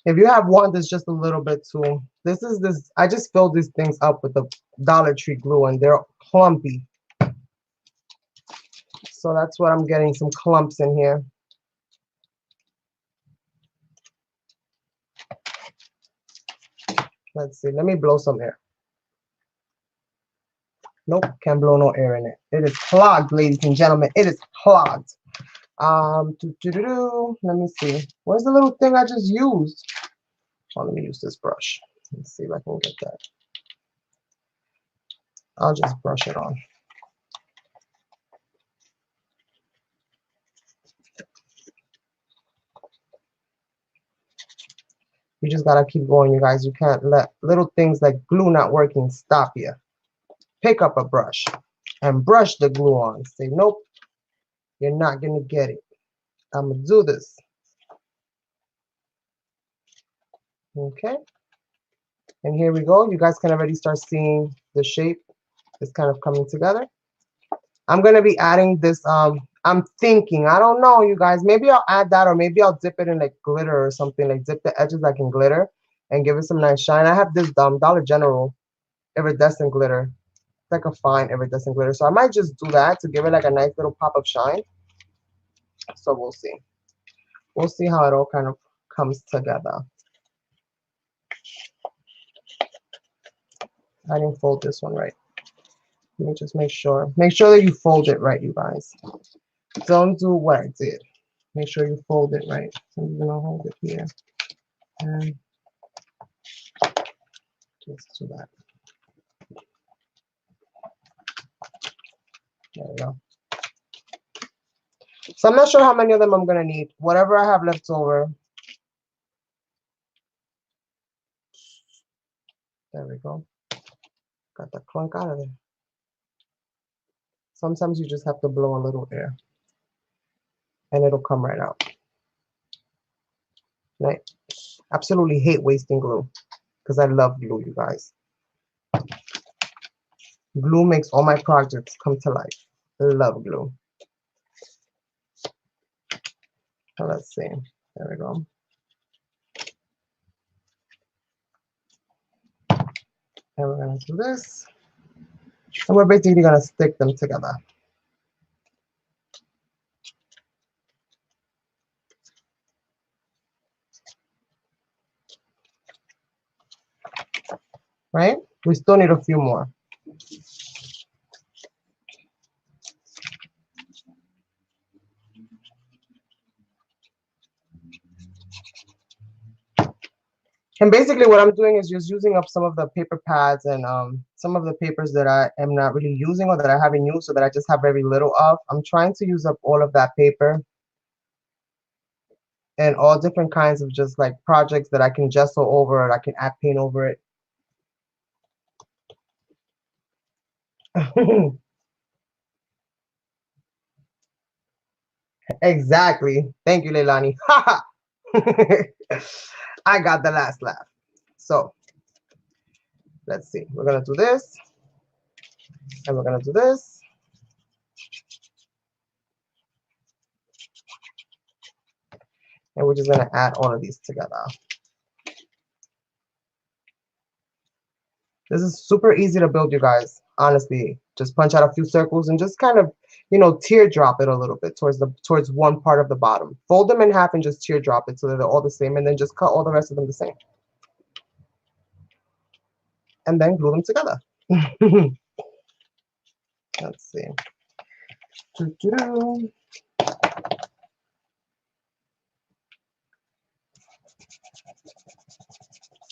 [SPEAKER 1] If you have one that's just a little bit too, I just filled these things up with the Dollar Tree glue, and they're clumpy. So that's what I'm getting, some clumps in here. Let's see, let me blow some air. Nope, can't blow no air in it. It is clogged, ladies and gentlemen. It is clogged. Let me see. Where's the little thing I just used? Oh, let me use this brush. Let's see if I can get that. I'll just brush it on. You just gotta keep going, you guys. You can't let little things like glue not working stop you. Pick up a brush and brush the glue on. Say, nope, you're not gonna get it. I'm gonna do this. Okay. And here we go. You guys can already start seeing the shape is kind of coming together. I'm gonna be adding this. I'm thinking, I don't know, you guys. Maybe I'll add that, or maybe I'll dip it in like glitter or something, like dip the edges like in glitter and give it some nice shine. I have this Dollar General iridescent glitter. It's like a fine iridescent glitter. So I might just do that to give it like a nice little pop of shine. So we'll see. We'll see how it all kind of comes together. I didn't fold this one right. Let me just make sure. Make sure that you fold it right, you guys. Don't do what I did. Make sure you fold it right. So I'm gonna hold it here and just do that. There we go. So I'm not sure how many of them I'm gonna need. Whatever I have left over. There we go. Got the clunk out of there. Sometimes you just have to blow a little air and it'll come right out. Right? Absolutely hate wasting glue because I love glue, you guys. Glue makes all my projects come to life. I love glue. So let's see. There we go. And we're gonna do this. And we're basically gonna stick them together. Right? We still need a few more. And basically what I'm doing is just using up some of the paper pads and some of the papers that I am not really using or that I haven't used, so that I just have very little of. I'm trying to use up all of that paper and all different kinds of just like projects that I can gesso over, or I can add paint over it. Exactly. Thank you, Leilani. I got the last laugh. So let's see. We're gonna do this, and we're gonna do this. And we're just gonna add all of these together. This is super easy to build, you guys. Honestly, just punch out a few circles and just kind of, you know, teardrop it a little bit towards one part of the bottom. Fold them in half and just teardrop it so that they're all the same, and then just cut all the rest of them the same. And then glue them together. Let's see. Doo-doo-doo.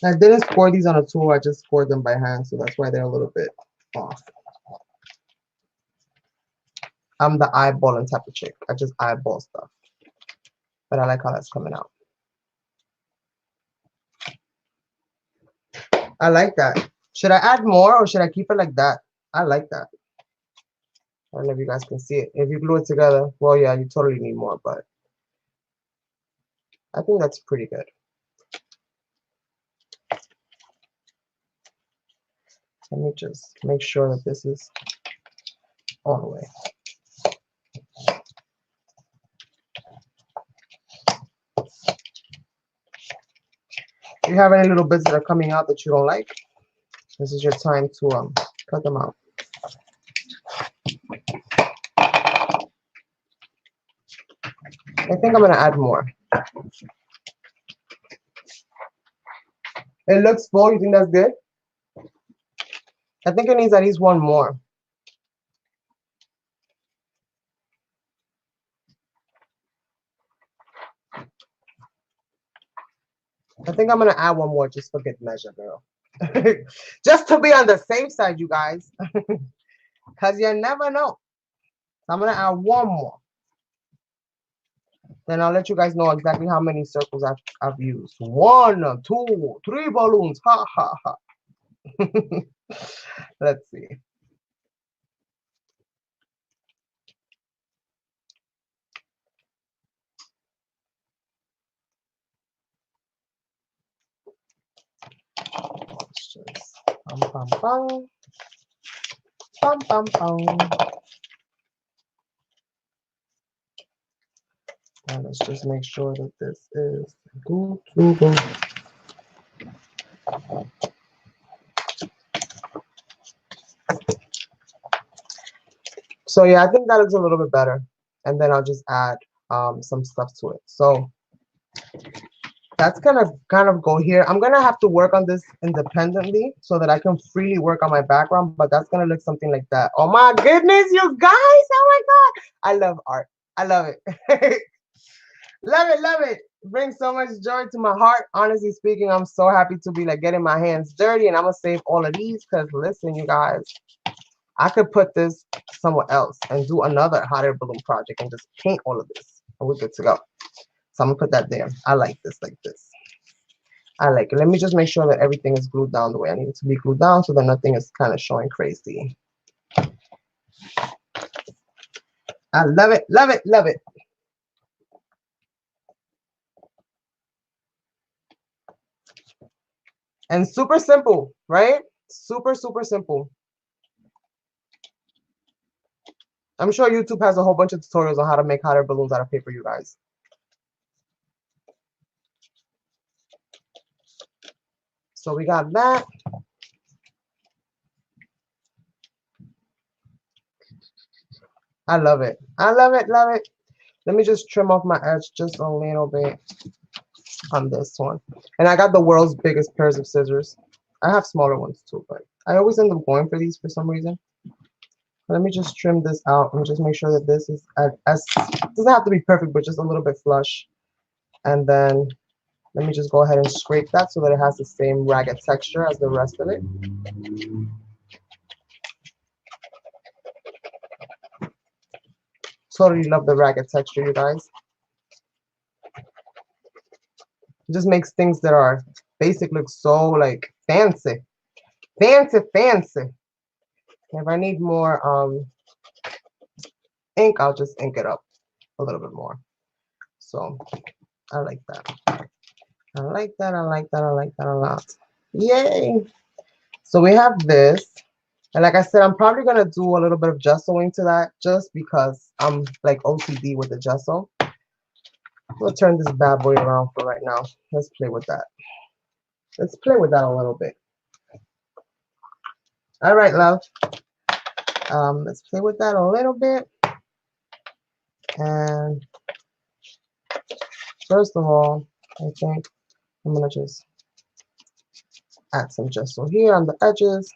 [SPEAKER 1] I didn't score these on a tool, I just scored them by hand, so that's why they're a little bit off. I'm the eyeballing type of chick. I just eyeball stuff. But I like how that's coming out. I like that. Should I add more or should I keep it like that? I like that. I don't know if you guys can see it. If you glue it together, well, yeah, you totally need more, but I think that's pretty good. Let me just make sure that this is all the way. If you have any little bits that are coming out that you don't like, this is your time to cut them out. I think I'm gonna add more. It looks full. You think that's good? I think it needs at least one more. I think I'm gonna add one more just for good measure, girl. Just to be on the safe side, you guys. Because you never know. So I'm gonna add one more. Then I'll let you guys know exactly how many circles I've used. 1, 2, 3 balloons. Ha ha ha. Let's see. Let's just pam pam pam pam pam pam. And let's just make sure that this is good to go. So yeah, I think that looks a little bit better. And then I'll just add some stuff to it. So that's gonna kind of go here. I'm gonna have to work on this independently so that I can freely work on my background, but that's gonna look something like that. Oh my goodness, you guys! Oh my god, I love art. I love it. Love it, love it. Brings so much joy to my heart. Honestly speaking, I'm so happy to be like getting my hands dirty, and I'm gonna save all of these because listen, you guys, I could put this somewhere else and do another hot air balloon project and just paint all of this, and we're good to go. So I'm gonna put that there. I like this, like this. I like it. Let me just make sure that everything is glued down the way I need it to be glued down so that nothing is kind of showing crazy. I love it, love it, love it. And super simple, right? Super, super simple. I'm sure YouTube has a whole bunch of tutorials on how to make hot air balloons out of paper, you guys. So we got that. I love it. I love it, love it. Let me just trim off my edge just a little bit on this one. And I got the world's biggest pairs of scissors. I have smaller ones too, but I always end up going for these for some reason. Let me just trim this out and just make sure that this is as doesn't have to be perfect, but just a little bit flush. And then let me just go ahead and scrape that so that it has the same ragged texture as the rest of it. Totally love the ragged texture, you guys. It just makes things that are basic look so like fancy. Fancy, fancy. If I need more ink, I'll just ink it up a little bit more. So I like that. I like that. I like that. I like that a lot. Yay! So we have this. And like I said, I'm probably going to do a little bit of gessoing to that just because I'm like OCD with the gesso. We'll turn this bad boy around for right now. Let's play with that. Let's play with that a little bit. All right, love. Let's play with that a little bit. And first of all, I think I'm going to just add some gesso here on the edges.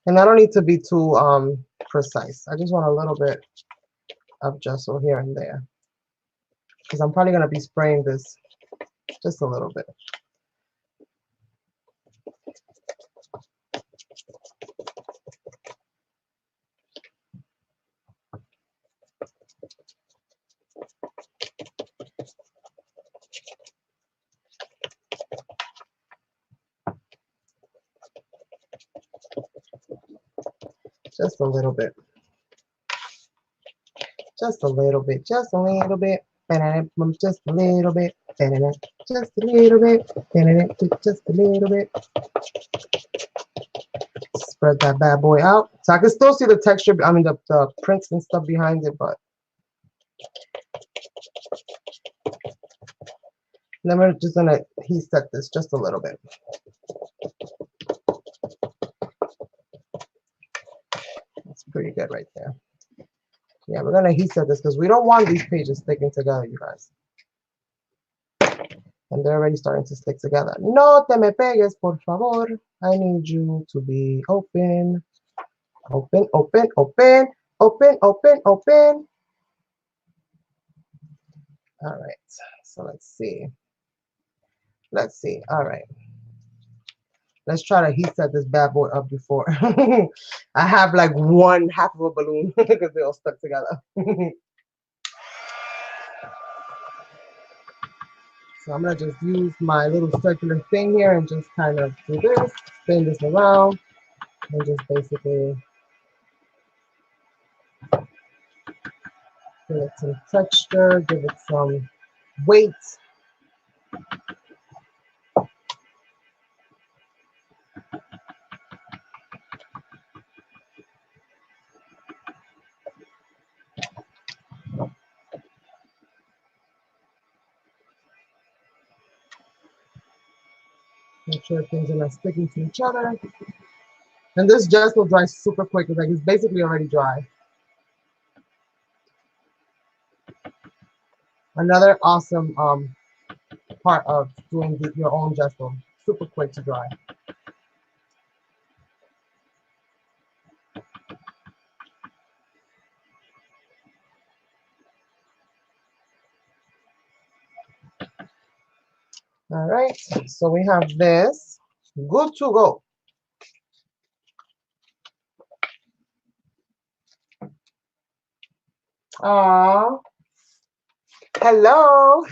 [SPEAKER 1] And I don't need to be too precise. I just want a little bit of gesso here and there. Because I'm probably going to be spraying this just a little bit. Just a little bit. Just a little bit. Just a little bit. Just a little bit. Just a little bit. Just a little bit. Spread that bad boy out. So I can still see the texture, I mean the prints and stuff behind it, but then we're just gonna heat set this just a little bit. That's pretty good right there. Yeah, we're gonna heat set this because we don't want these pages sticking together, you guys. And they're already starting to stick together. No te me pegues, por favor. I need you to be open. Open, open, open, open, open, open. All right, so let's see. Let's see, all right. Let's try to heat set this bad boy up before. I have like one half of a balloon because they all stuck together. So I'm gonna just use my little circular thing here and just kind of do this, spin this around, and just basically give it some texture, give it some weight. Make sure things are not sticking to each other. And this just will dry super quick. It's like it's basically already dry. Another awesome part of doing your own gesso. Super quick to dry. All right, so we have this good to go. Ah, hello.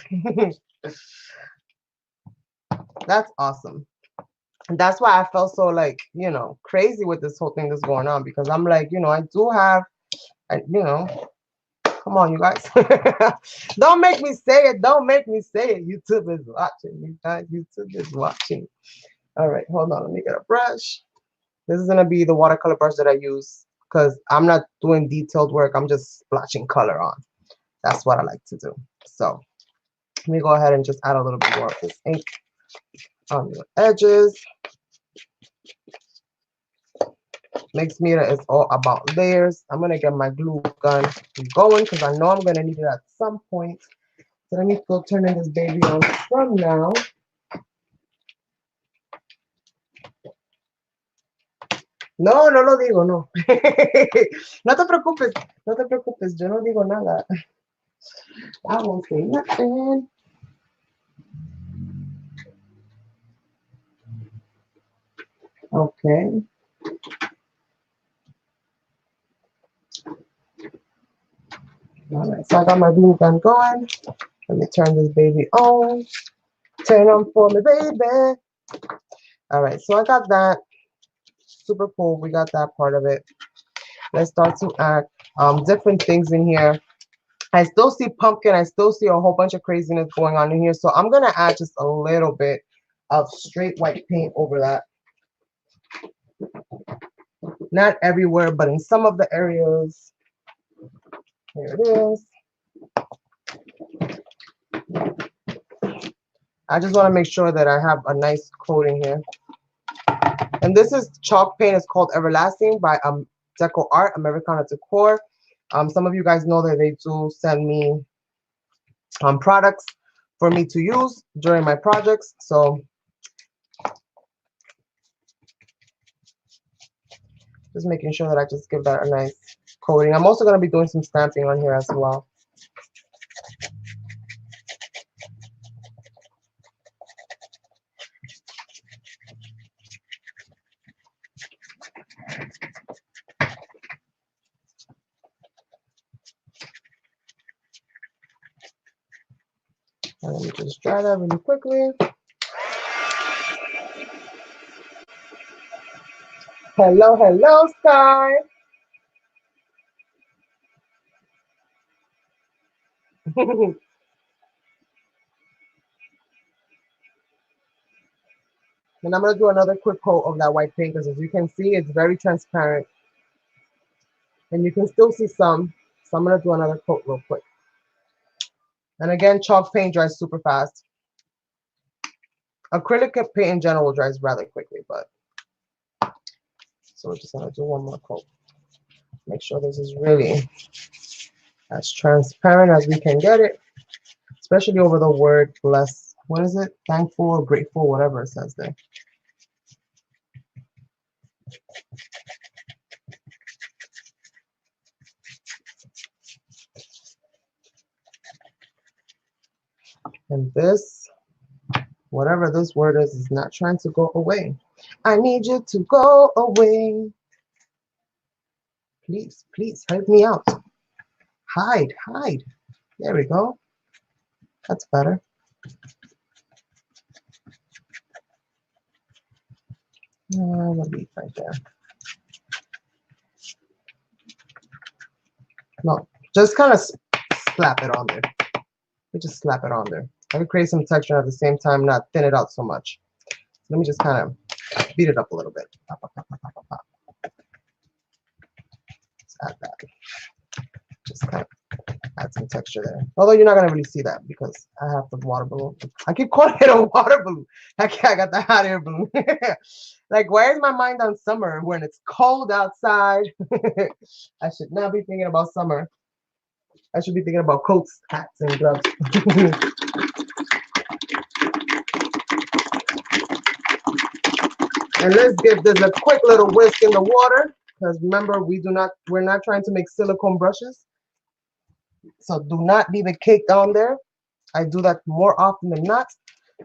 [SPEAKER 1] That's awesome. And that's why I felt so like, crazy with this whole thing that's going on because I'm like, I do have, come on, you guys. Don't make me say it. Don't make me say it. YouTube is watching. You guys, YouTube is watching. All right, hold on. Let me get a brush. This is going to be the watercolor brush that I use because I'm not doing detailed work. I'm just splashing color on. That's what I like to do. So let me go ahead and just add a little bit more of this ink on the edges. Mixed media is all about layers. I'm going to get my glue gun going because I know I'm going to need it at some point. So let me go turning this baby on from now. No, no lo digo, no. No te preocupes, no te preocupes, yo no digo nada. I won't say nothing. Okay. All right, so I got my glue gun going. Let me turn this baby on. Turn on for me, baby. All right, so I got that. Super cool. We got that part of it. Let's start to add different things in here. I still see pumpkin. I still see a whole bunch of craziness going on in here. So I'm going to add just a little bit of straight white paint over that. Not everywhere, but in some of the areas. Here it is. I just want to make sure that I have a nice coating here. And this is chalk paint. It's called Everlasting by Deco Art, Americana Decor. Some of you guys know that they do send me products for me to use during my projects. So just making sure that I just give that a nice coating. I'm also going to be doing some stamping on here as well. And let me just dry that really quickly. Hello, hello, Sky. And I'm going to do another quick coat of that white paint because as you can see, it's very transparent. And you can still see some. So I'm going to do another coat real quick. And again, chalk paint dries super fast. Acrylic paint in general dries rather quickly, but so we're just going to do one more coat. Make sure this is really as transparent as we can get it, especially over the word bless. What is it? Thankful or grateful, whatever it says there. And this Whatever this word is not trying to go away. I need you to go away. Please, please help me out. Hide, hide. There we go. That's better. Let me right there. No, just kind of slap it on there. We just slap it on there. I can create some texture at the same time, not thin it out so much. Let me just kind of beat it up a little bit. Pop, pop, pop, pop, pop, pop. Let's add that. Just kind of add some texture there. Although you're not gonna really see that because I have the water balloon. I keep calling it a water balloon. I got the hot air balloon. Like, why is my mind on summer when it's cold outside? I should not be thinking about summer. I should be thinking about coats, hats, and gloves. And let's give this a quick little whisk in the water, because remember, we're not trying to make silicone brushes. So do not leave it caked on there. I do that more often than not.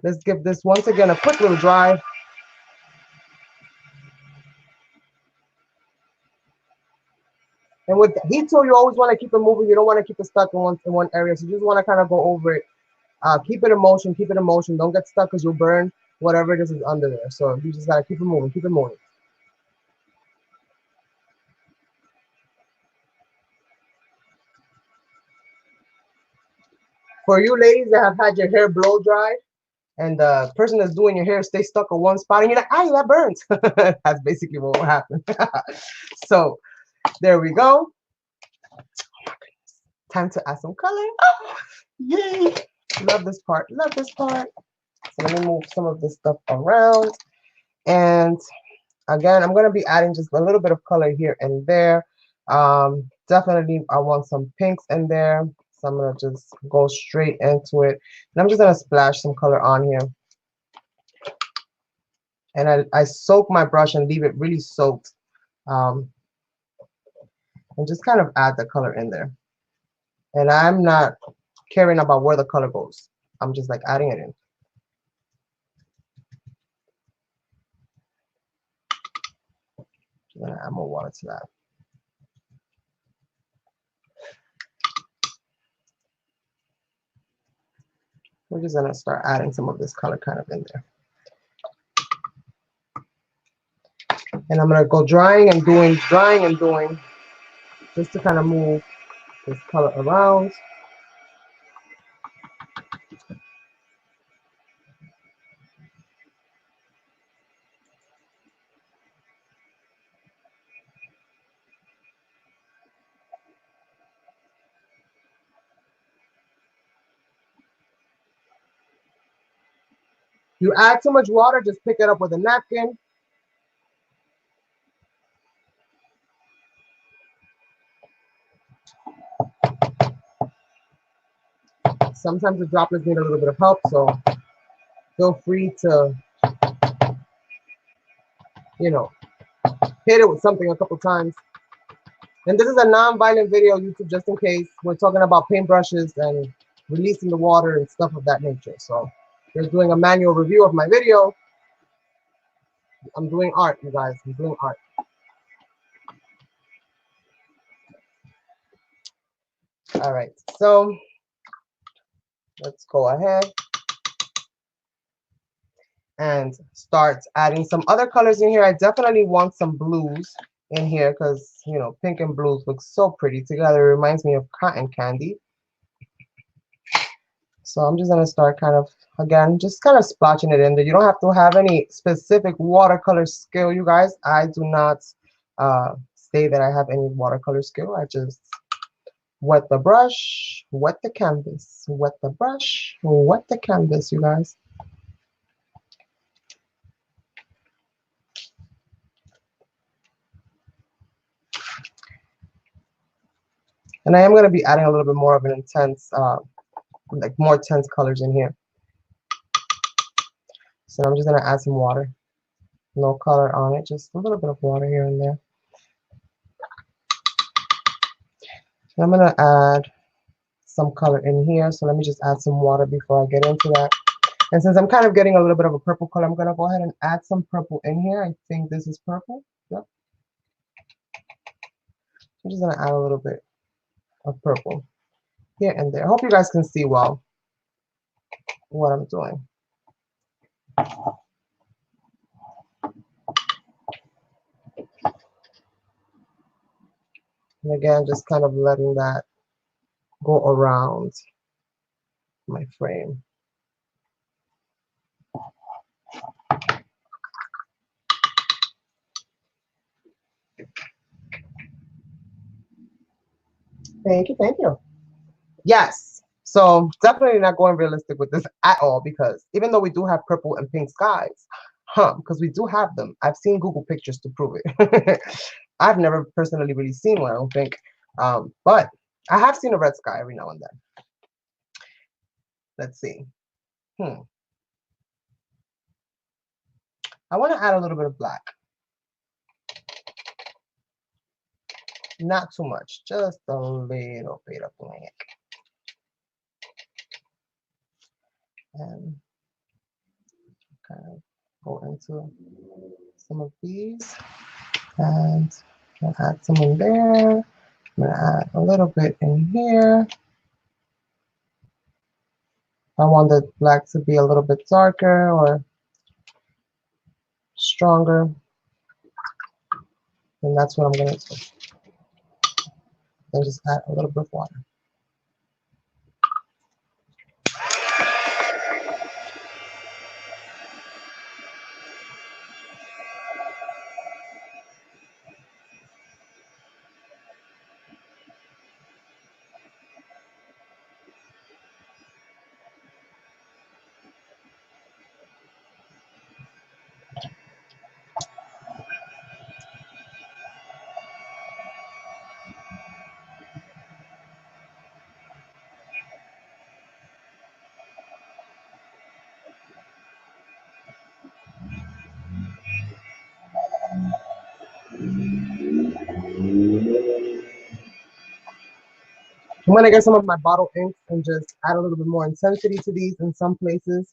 [SPEAKER 1] Let's give this once again a quick little dry. And with the heat tool, you always want to keep it moving. You don't want to keep it stuck in one area. So you just want to kind of go over it. Keep it in motion. Keep it in motion. Don't get stuck because you'll burn whatever it is under there. So you just got to keep it moving. Keep it moving. For you ladies that have had your hair blow dry, and the person that's doing your hair stays stuck on one spot, and you're like, "Ay, that burns." That's basically what will happen. So there we go. Oh my goodness. Time to add some color. Oh, yay! Love this part. Love this part. So let me move some of this stuff around. And again, I'm going to be adding just a little bit of color here and there. Definitely, I want some pinks in there. So I'm going to just go straight into it. And I'm just going to splash some color on here. And I soak my brush and leave it really soaked. And just kind of add the color in there. And I'm not caring about where the color goes. I'm just like adding it in. I'm going to add more water to that. We're just going to start adding some of this color kind of in there. And I'm going to go drying and doing, just to kind of move this color around. You add too much water, just pick it up with a napkin. Sometimes the droplets need a little bit of help, so feel free to, you know, hit it with something a couple times. And this is a non-violent video, YouTube, just in case. We're talking about paintbrushes and releasing the water and stuff of that nature. So if you're doing a manual review of my video, I'm doing art, you guys. I'm doing art. All right, so let's go ahead and start adding some other colors in here. I definitely want some blues in here because, you know, pink and blues look so pretty together. It reminds me of cotton candy. So I'm just going to start kind of, again, just kind of splotching it in there. You don't have to have any specific watercolor skill, you guys. I do not say that I have any watercolor skill. I just wet the brush, wet the canvas, wet the brush, wet the canvas, you guys. And I am going to be adding a little bit more of an intense, like more intense colors in here. So I'm just going to add some water. No color on it, just a little bit of water here and there. And I'm going to add some color in here. So let me just add some water before I get into that. And since I'm kind of getting a little bit of a purple color, I'm going to go ahead and add some purple in here. I think this is purple. Yep. I'm just going to add a little bit of purple here and there. I hope you guys can see well what I'm doing. And again, just kind of letting that go around my frame. Thank you, thank you. Yes. So definitely not going realistic with this at all, because even though we do have purple and pink skies, because we do have them. I've seen Google pictures to prove it. I've never personally really seen one, I don't think. But I have seen a red sky every now and then. Let's see. I want to add a little bit of black. Not too much, just a little bit of black. And kind of go into some of these. And I'll add some in there. I'm going to add a little bit in here. I want the black to be a little bit darker or stronger. And that's what I'm going to do. And just add a little bit of water. I'm going to get some of my bottle inks and just add a little bit more intensity to these in some places.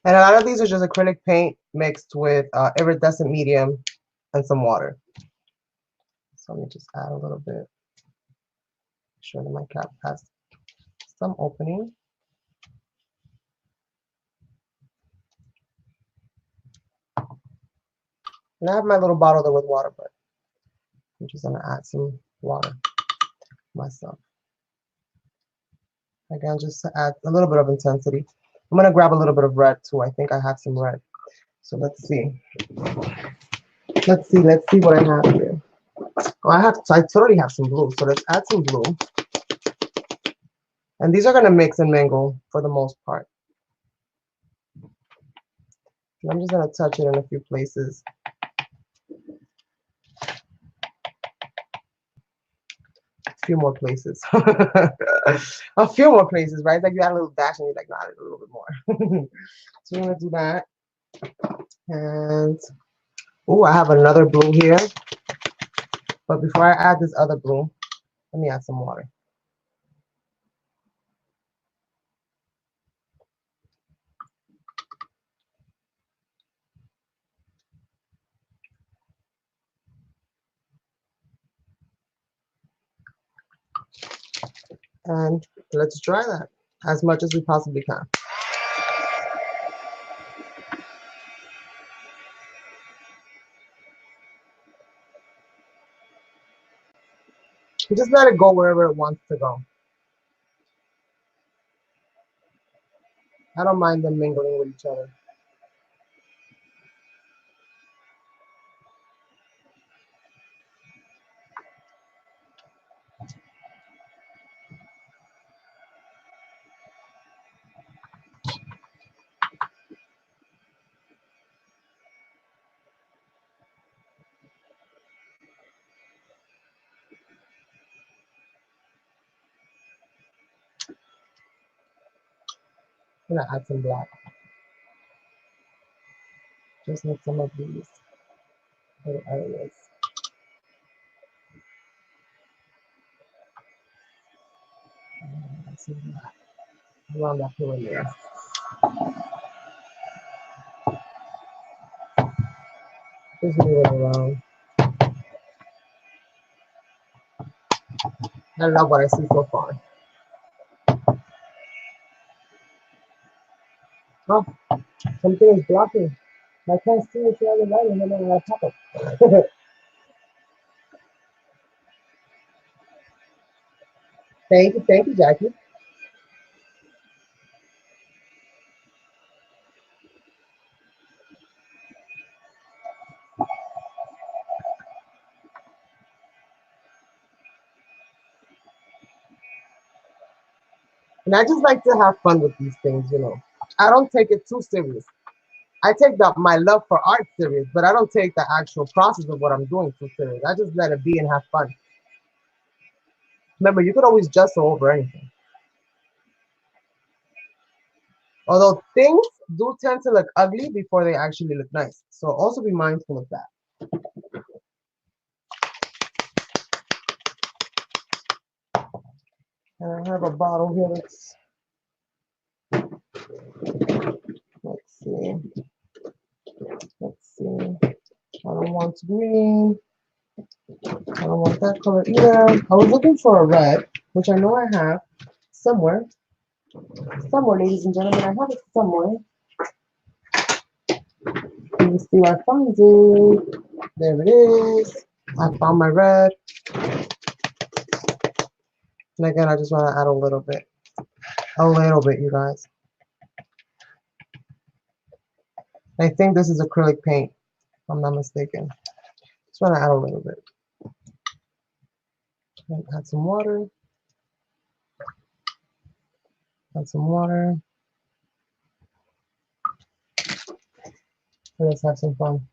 [SPEAKER 1] And a lot of these are just acrylic paint mixed with iridescent medium and some water. So let me just add a little bit. Make sure that my cap has some opening. And I have my little bottle there with water, but I'm just going to add some water myself. Again, just to add a little bit of intensity. I'm going to grab a little bit of red too. I think I have some red. So let's see. Let's see what I have here. Oh, I totally have some blue. So let's add some blue. And these are going to mix and mingle for the most part. And I'm just going to touch it in a few places. A few more places. A few more places, right? Like you add a little dash and you're like, nah, a little bit more. So we're going to do that. And, oh, I have another blue here. But before I add this other blue, let me add some water. And let's dry that as much as we possibly can. Just let it go wherever it wants to go. I don't mind them mingling with each other. I'm gonna add some black. Just need some of these. little areas around that perimeter. Just move it around. I love what I see so far. Oh, something is blocking. I can't see it through the light and then I pop it. Thank you, Jackie. And I just like to have fun with these things, you know. I don't take it too serious. I take my love for art serious, but I don't take the actual process of what I'm doing too serious. I just let it be and have fun. Remember, you could always just over anything. Although things do tend to look ugly before they actually look nice. So also be mindful of that. And I have a bottle here that's, let's see, let's see. I don't want green. I don't want that color either. I was looking for a red, which I know I have somewhere. Somewhere, ladies and gentlemen, I have it somewhere. Let me see where I found it. There it is. I found my red. And again, I just want to add a little bit. A little bit, you guys. I think this is acrylic paint, if I'm not mistaken. Just want to add a little bit. Add some water. Add some water. And let's have some fun.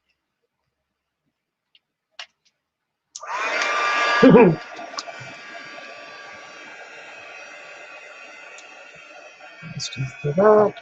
[SPEAKER 1] Let's just do that.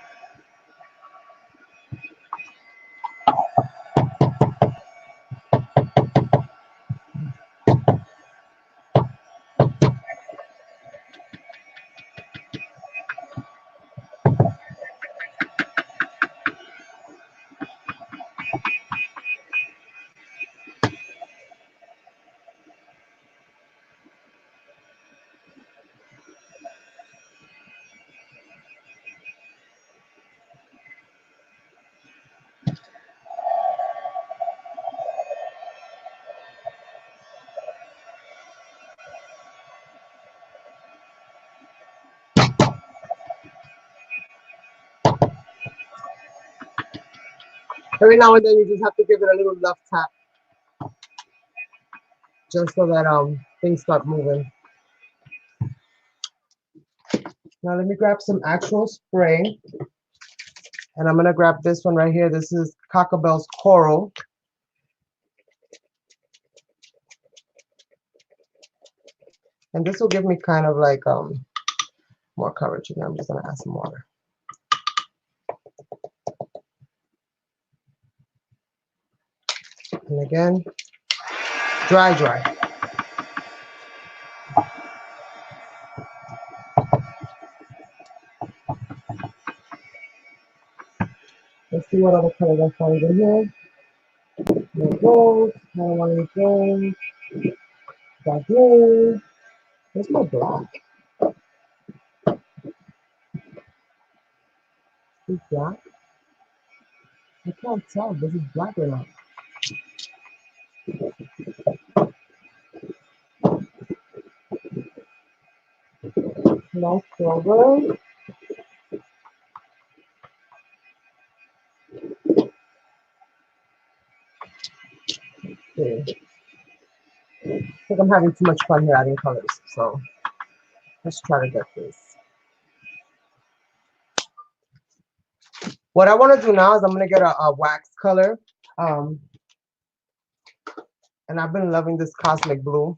[SPEAKER 1] Every now and then you just have to give it a little left tap just so that things start moving. Now let me grab some actual spray. And I'm gonna grab this one right here. This is Cockabell's Coral. And this will give me kind of like more coverage. Again, I'm just gonna add some water. And again, dry. Let's see what other colors I find in here. No gold. I don't want any gold. Got blue. There's no black. Is black? I can't tell if this is black or not. No silver. Okay. I think I'm having too much fun here adding colors. So let's try to get this. What I want to do now is I'm going to get a wax color. And I've been loving this Cosmic Blue.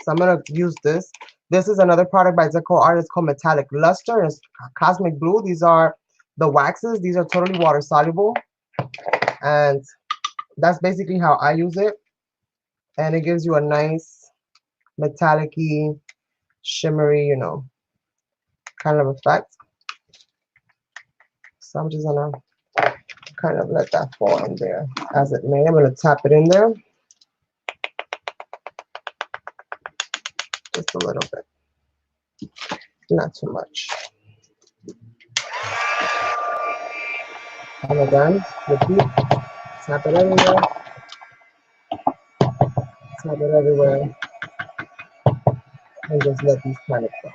[SPEAKER 1] So I'm going to use this. This is another product by Deco Art. It's called Metallic Luster. It's Cosmic Blue. These are the waxes. These are totally water soluble. And That's basically how I use it. And it gives you a nice metallic-y, shimmery, kind of effect. So I'm just gonna kind of let that fall in there as it may. I'm gonna tap it in there just a little bit, not too much. And again, repeat, tap it everywhere, tap it everywhere, and just let these kind of go.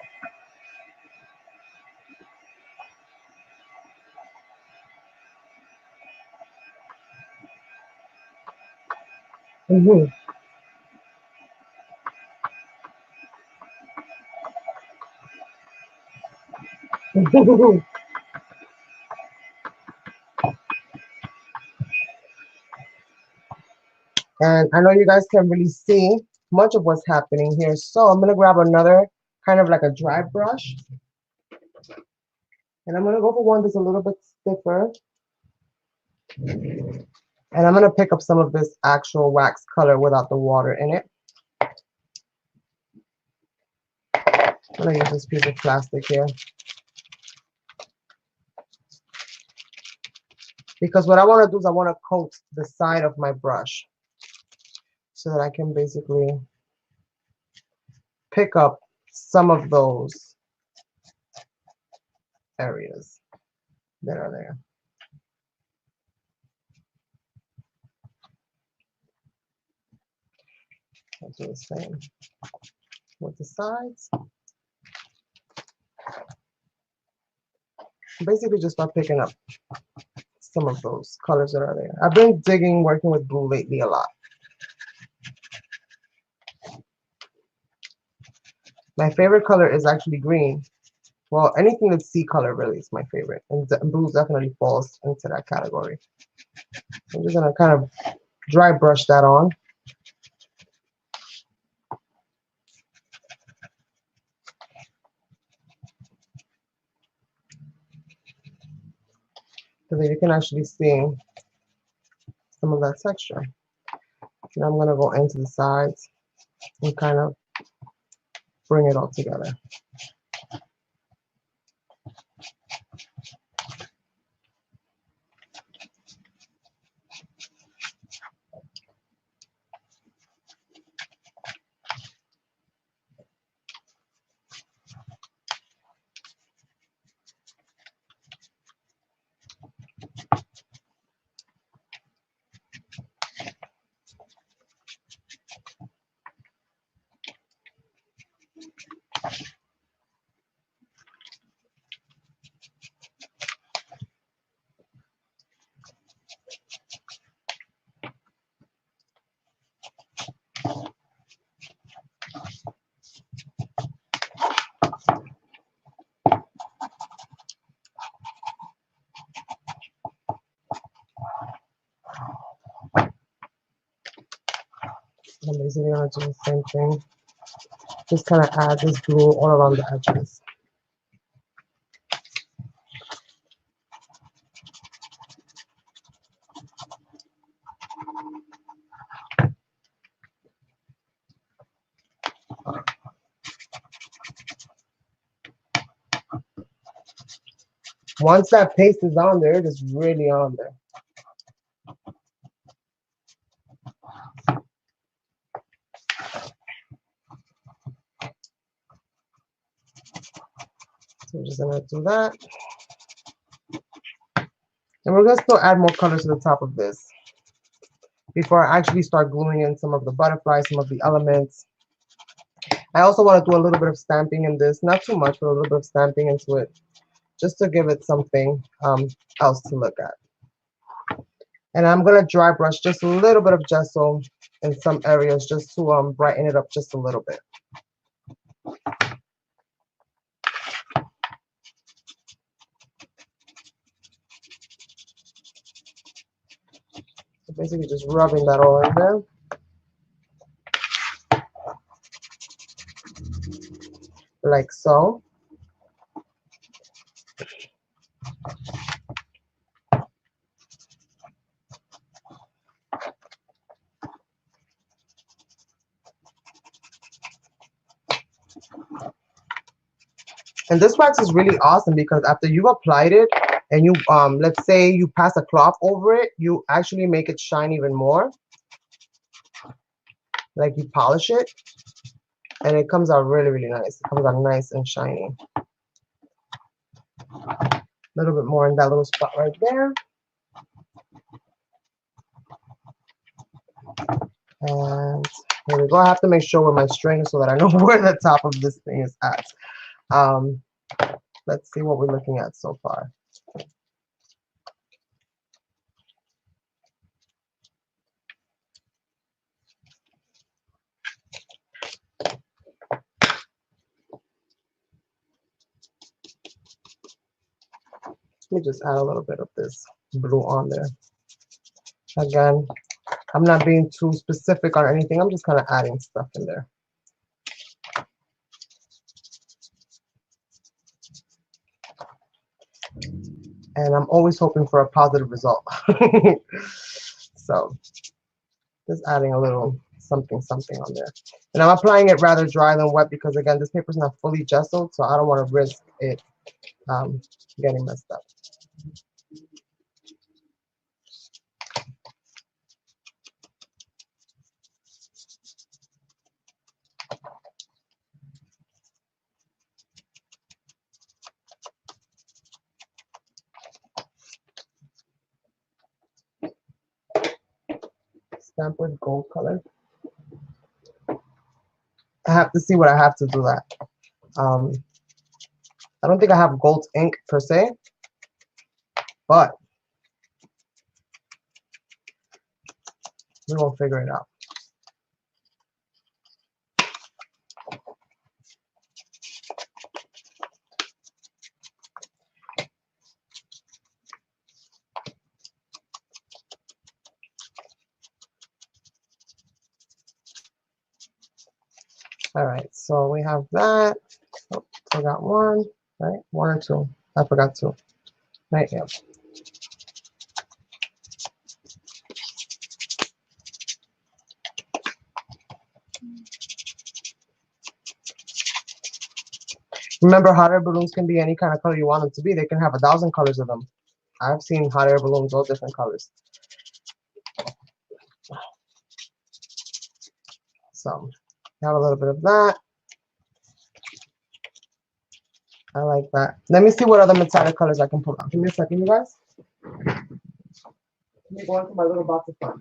[SPEAKER 1] And I know you guys can't really see much of what's happening here, so I'm gonna grab another kind of like a dry brush, and I'm gonna go for one that's a little bit stiffer, and I'm gonna pick up some of this actual wax color without the water in it. I'm gonna use this piece of plastic here, because what I want to do is I want to coat the side of my brush so that I can basically pick up some of those areas that are there. I'll do the same with the sides. Basically just start picking up some of those colors that are there. I've been digging, working with blue lately a lot. My favorite color is actually green. Well, anything that's sea color really is my favorite. And blue definitely falls into that category. I'm just gonna kind of dry brush that on. So that you can actually see some of that texture. Now I'm gonna go into the sides and kind of bring it all together. I'm basically gonna do the same thing. Just kind of add this glue all around the edges. Once that paste is on there, it is really on there. So we're just gonna do that. And we're gonna still add more colors to the top of this before I actually start gluing in some of the butterflies, some of the elements. I also want to do a little bit of stamping in this, not too much, but a little bit of stamping into it, just to give it something else to look at. And I'm gonna dry brush just a little bit of gesso in some areas just to brighten it up just a little bit. So basically just rubbing that all in there. Like so. And this wax is really awesome because after you've applied it and you let's say you pass a cloth over it, you actually make it shine even more. Like you polish it and it comes out really, really nice. It comes out nice and shiny. A little bit more in that little spot right there. And here we go. I have to make sure with my string so that I know where the top of this thing is at. Let's see what we're looking at so far. Let me just add a little bit of this blue on there. Again, I'm not being too specific on anything. I'm just kind of adding stuff in there. And I'm always hoping for a positive result. So just adding a little something on there. And I'm applying it rather dry than wet because again, this paper is not fully gessoed, so I don't want to risk it getting messed up. Stamp with gold color. I have to see what I have to do that. I don't think I have gold ink per se, but we're gonna figure it out. All right, so we have that. Oh, I got one, right? One or two. I forgot two. Right here. Remember, hot air balloons can be any kind of color you want them to be. They can have 1,000 colors of them. I've seen hot air balloons all different colors. So, have a little bit of that. I like that. Let me see what other metallic colors I can pull out. Give me a second, you guys. Let me go into my little box of fun.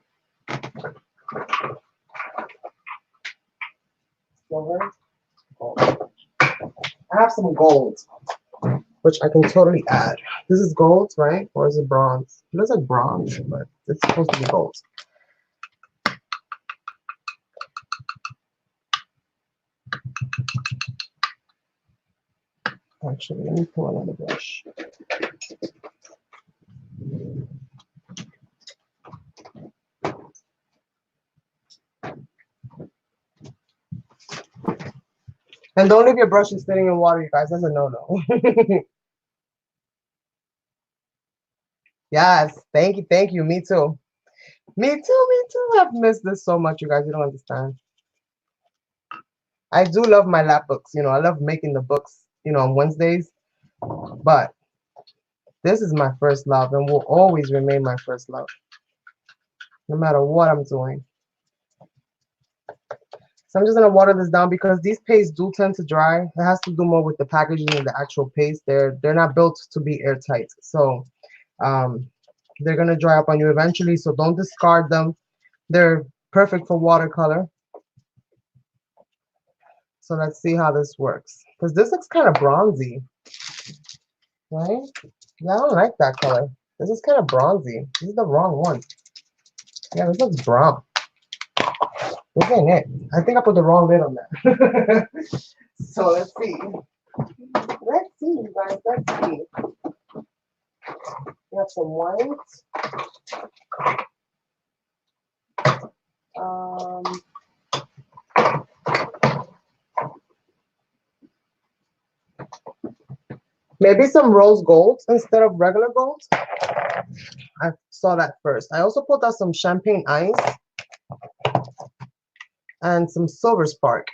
[SPEAKER 1] Silver, gold. I have some gold, which I can totally add. This is gold, right? Or is it bronze? It looks like bronze, but it's supposed to be gold. Actually, let me pull another brush. And don't leave your brushes sitting in water, you guys. That's a no-no. Yes, thank you, thank you. Me too. Me too, me too. I've missed this so much, you guys. You don't understand. I do love my lap books. You know, I love making the books, you know, on Wednesdays. But this is my first love and will always remain my first love, no matter what I'm doing. So I'm just going to water this down because these pastes do tend to dry. It has to do more with the packaging and the actual paste. They're not built to be airtight. So they're going to dry up on you eventually. So don't discard them. They're perfect for watercolor. So let's see how this works. Because this looks kind of bronzy, right? Yeah, I don't like that color. This is kind of bronzy. This is the wrong one. Yeah, this looks brown. This ain't it. I think I put the wrong lid on that. So let's see. Let's see, you guys. Let's see. We have some white. Maybe some rose gold instead of regular gold. I saw that first. I also put out some champagne ice and some silver spark.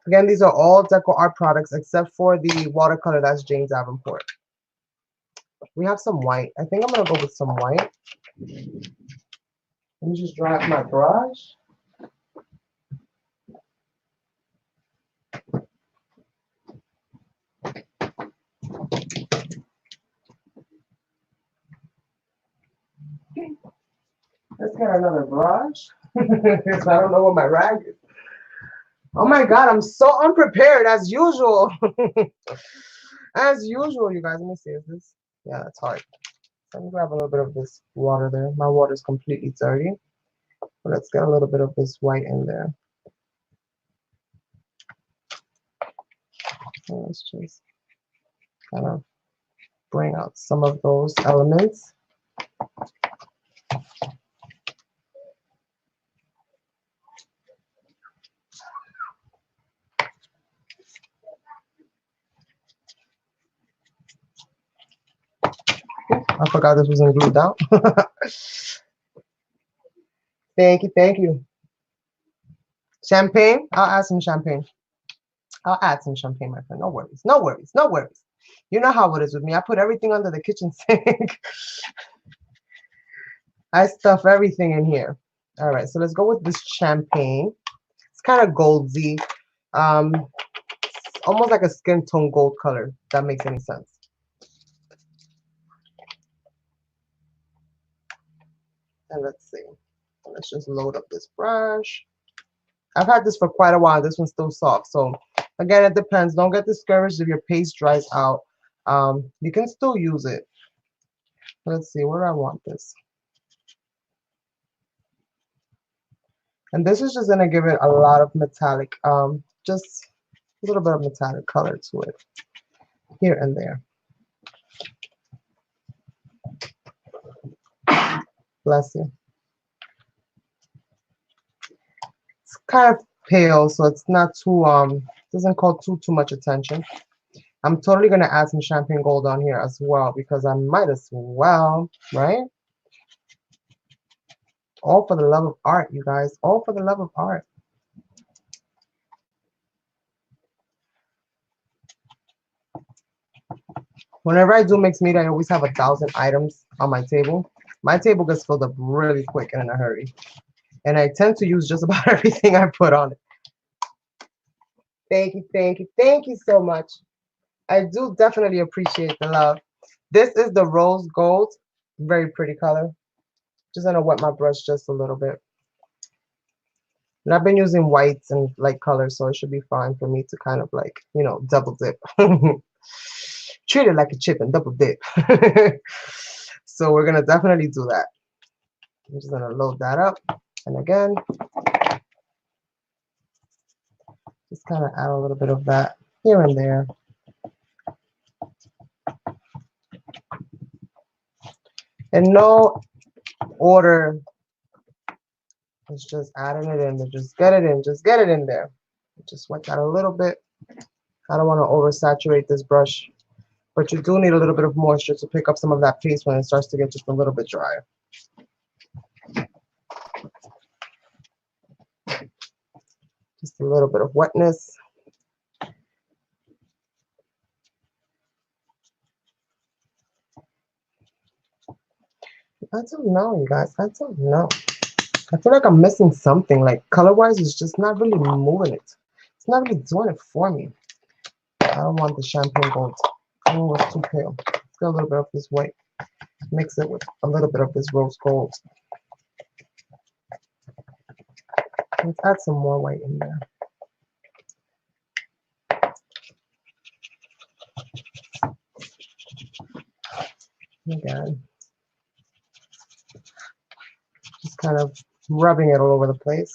[SPEAKER 1] Again, these are all Deco Art products except for the watercolor. That's James Davenport. We have some white. I think I'm going to go with some white. Let me just dry up my brush. Let's get another brush. Because I don't know what my rag is. Oh my God, I'm so unprepared as usual. As usual, you guys. Let me see. Is this? Yeah, that's hard. Let me grab a little bit of this water there. My water is completely dirty. But let's get a little bit of this white in there. So let's just kind of bring out some of those elements. I forgot this wasn't glued down. Thank you, thank you. Champagne? I'll add some champagne. I'll add some champagne, my friend. No worries, no worries, no worries. You know how it is with me. I put everything under the kitchen sink. I stuff everything in here. All right, so let's go with this champagne. It's kind of goldsy. It's almost like a skin tone gold color, if that makes any sense. And let's see. Let's just load up this brush. I've had this for quite a while. This one's still soft. So again, it depends. Don't get discouraged if your paste dries out. You can still use it. Let's see, where do I want this? And this is just going to give it a lot of metallic, just a little bit of metallic color to it, here and there. Bless you. It's kind of pale, so it's not too, doesn't call too much attention. I'm totally going to add some champagne gold on here as well, because I might as well, right? All for the love of art, you guys. All for the love of art. Whenever I do mixed media, I always have 1,000 items on my table. My table gets filled up really quick and in a hurry. And I tend to use just about everything I put on it. Thank you, thank you, thank you so much. I do definitely appreciate the love. This is the rose gold. Very pretty color. Just gonna wet my brush just a little bit. And I've been using whites and light colors, so it should be fine for me to kind of like, you know, double dip. Treat it like a chip and double dip. So we're gonna definitely do that. I'm just gonna load that up. And again, just kind of add a little bit of that here and there. In no order. It's just adding it in there. Just get it in. Just get it in there. Just wet that a little bit. I don't want to oversaturate this brush, but you do need a little bit of moisture to pick up some of that paste when it starts to get just a little bit drier. Just a little bit of wetness. I don't know, you guys. I don't know. I feel like I'm missing something. Like color-wise, it's just not really moving it. It's not really doing it for me. I don't want the champagne gold. Oh, it's too pale. Let's get a little bit of this white. Mix it with a little bit of this rose gold. Let's add some more white in there. Again. Just kind of rubbing it all over the place.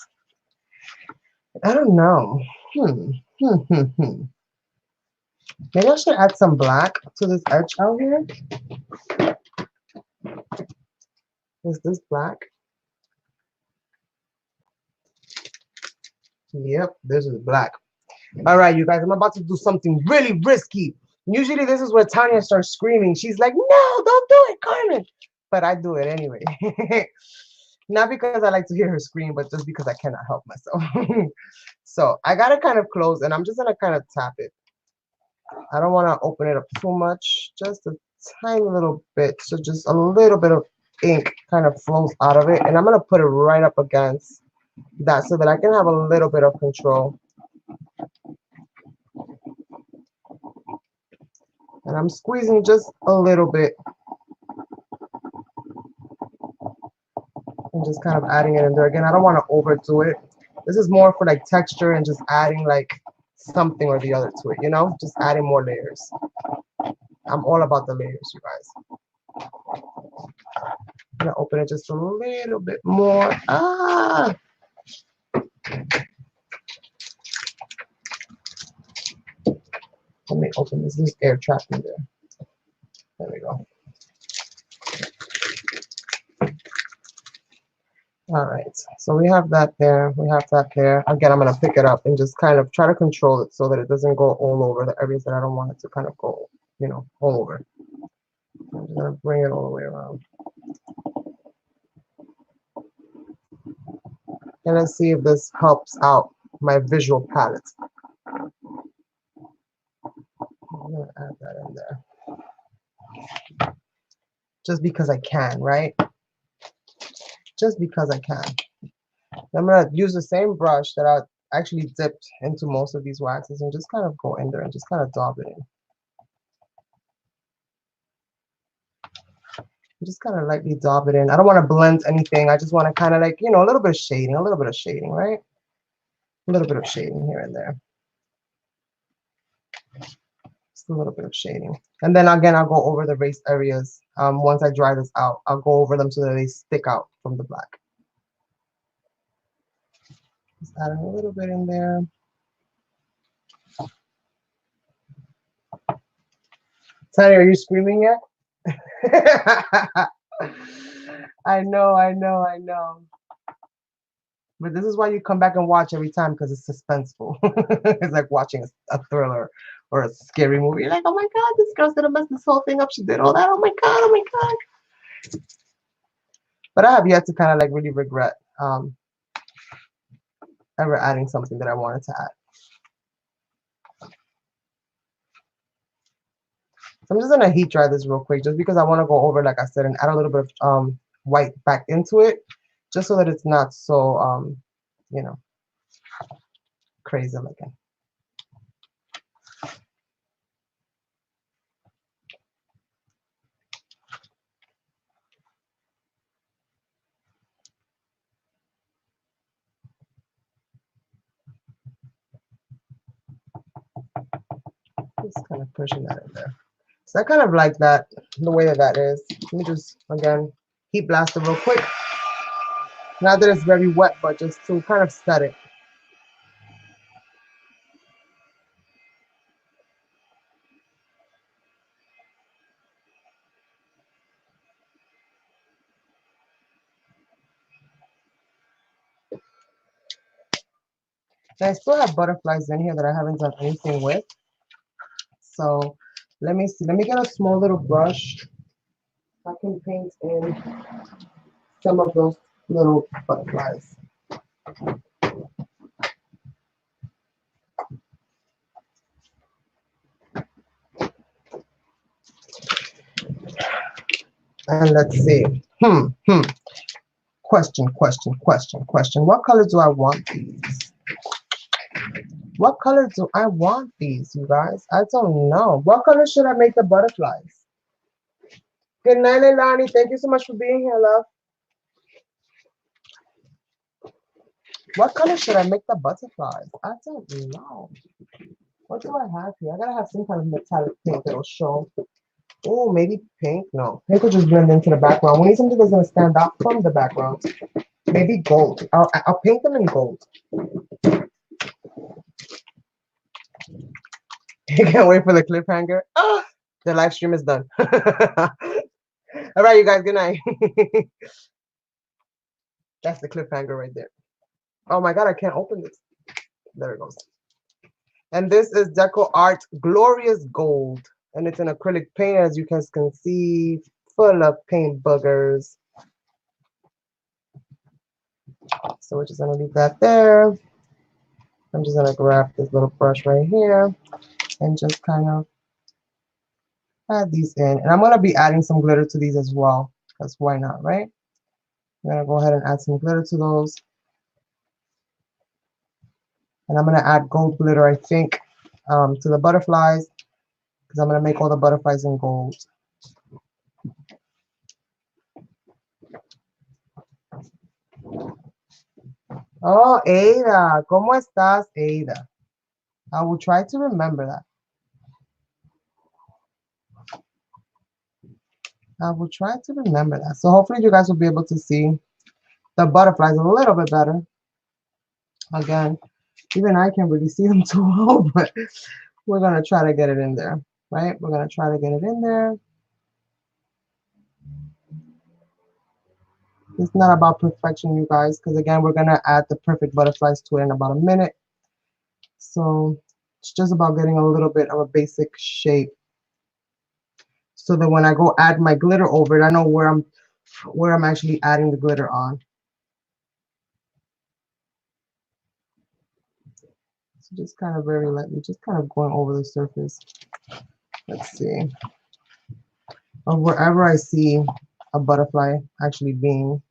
[SPEAKER 1] I don't know. Maybe I should add some black to this edge out here. Is this black? Yep, this is black. All right, you guys, I'm about to do something really risky. Usually this is where Tanya starts screaming. She's like, no, don't do it, Carmen. But I do it anyway. Not because I like to hear her scream, but just because I cannot help myself. So I gotta kind of close, and I'm just gonna kind of tap it. I don't want to open it up too much, just a tiny little bit, so just a little bit of ink kind of flows out of it, and I'm gonna put it right up against that so that I can have a little bit of control. And I'm squeezing just a little bit and just kind of adding it in there. Again, I don't want to overdo it. This is more for like texture and just adding like something or the other to it, you know, just adding more layers. I'm all about the layers, you guys. I'm gonna open it just a little bit more. Let me open this. There's air trapped in there. There we go. All right, so we have that there. We have that there. Again, I'm gonna pick it up and just kind of try to control it so that it doesn't go all over the areas that I don't want it to kind of go, you know, all over. I'm just gonna bring it all the way around. And let's see if this helps out my visual palette. I'm gonna add that in there. Just because I can, right? Just because I can. I'm gonna use the same brush that I actually dipped into most of these waxes and just kind of go in there and just kind of daub it in. Just kind of lightly daub it in. I don't want to blend anything. I just want to kind of like, you know, a little bit of shading, right? A little bit of shading here and there. Just a little bit of shading. And then again, I'll go over the raised areas. Once I dry this out, I'll go over them so that they stick out from the black. Just adding a little bit in there. Tanya, are you screaming yet? I know. But this is why you come back and watch every time, because it's suspenseful. It's like watching a thriller or a scary movie. You're like, oh my God, this girl's gonna mess this whole thing up. She did all that. Oh my God, oh my God. But I have yet to kind of like really regret ever adding something that I wanted to add. So I'm just gonna heat dry this real quick, just because I want to go over, like I said, and add a little bit of white back into it, just so that it's not so you know, crazy looking. Just kind of pushing that in there. So I kind of like that, the way that that is. Let me just, again, heat blast it real quick. Not that it's very wet, but just to kind of set it. And I still have butterflies in here that I haven't done anything with. So let me see. Let me get a small little brush. I can paint in some of those little butterflies. And let's see. Question. What color do I want these? What color do I want these, you guys? I don't know. What color should I make the butterflies? Good night, Leilani. Thank you so much for being here, love. What color should I make the butterflies? I don't know. What do I have here? I gotta have some kind of metallic paint that'll show. Oh, maybe pink? No. Pink will just blend into the background. We need something that's gonna stand out from the background. Maybe gold. I'll paint them in gold. You can't wait for the cliffhanger. Oh, the live stream is done. All right, you guys, good night. That's the cliffhanger right there. Oh my God, I can't open this. There it goes. And this is Deco Art Glorious Gold. And it's an acrylic paint, as you guys can see, full of paint boogers. So we're just gonna leave that there. I'm just gonna grab this little brush right here and just kind of add these in. And I'm gonna be adding some glitter to these as well, because why not, right? I'm gonna go ahead and add some glitter to those. And I'm gonna add gold glitter, I think, to the butterflies, because I'm gonna make all the butterflies in gold. Oh, Ada, ¿cómo estás, Ada? I will try to remember that. I will try to remember that. So hopefully you guys will be able to see the butterflies a little bit better. Again, even I can't really see them too well, but we're gonna try to get it in there, right? We're gonna try to get it in there. It's not about perfection, you guys, because again, we're gonna add the perfect butterflies to it in about a minute. So it's just about getting a little bit of a basic shape, so that when I go add my glitter over it, I know where I'm actually adding the glitter on. So just kind of very lightly, just kind of going over the surface. Let's see. Of wherever I see a butterfly actually being.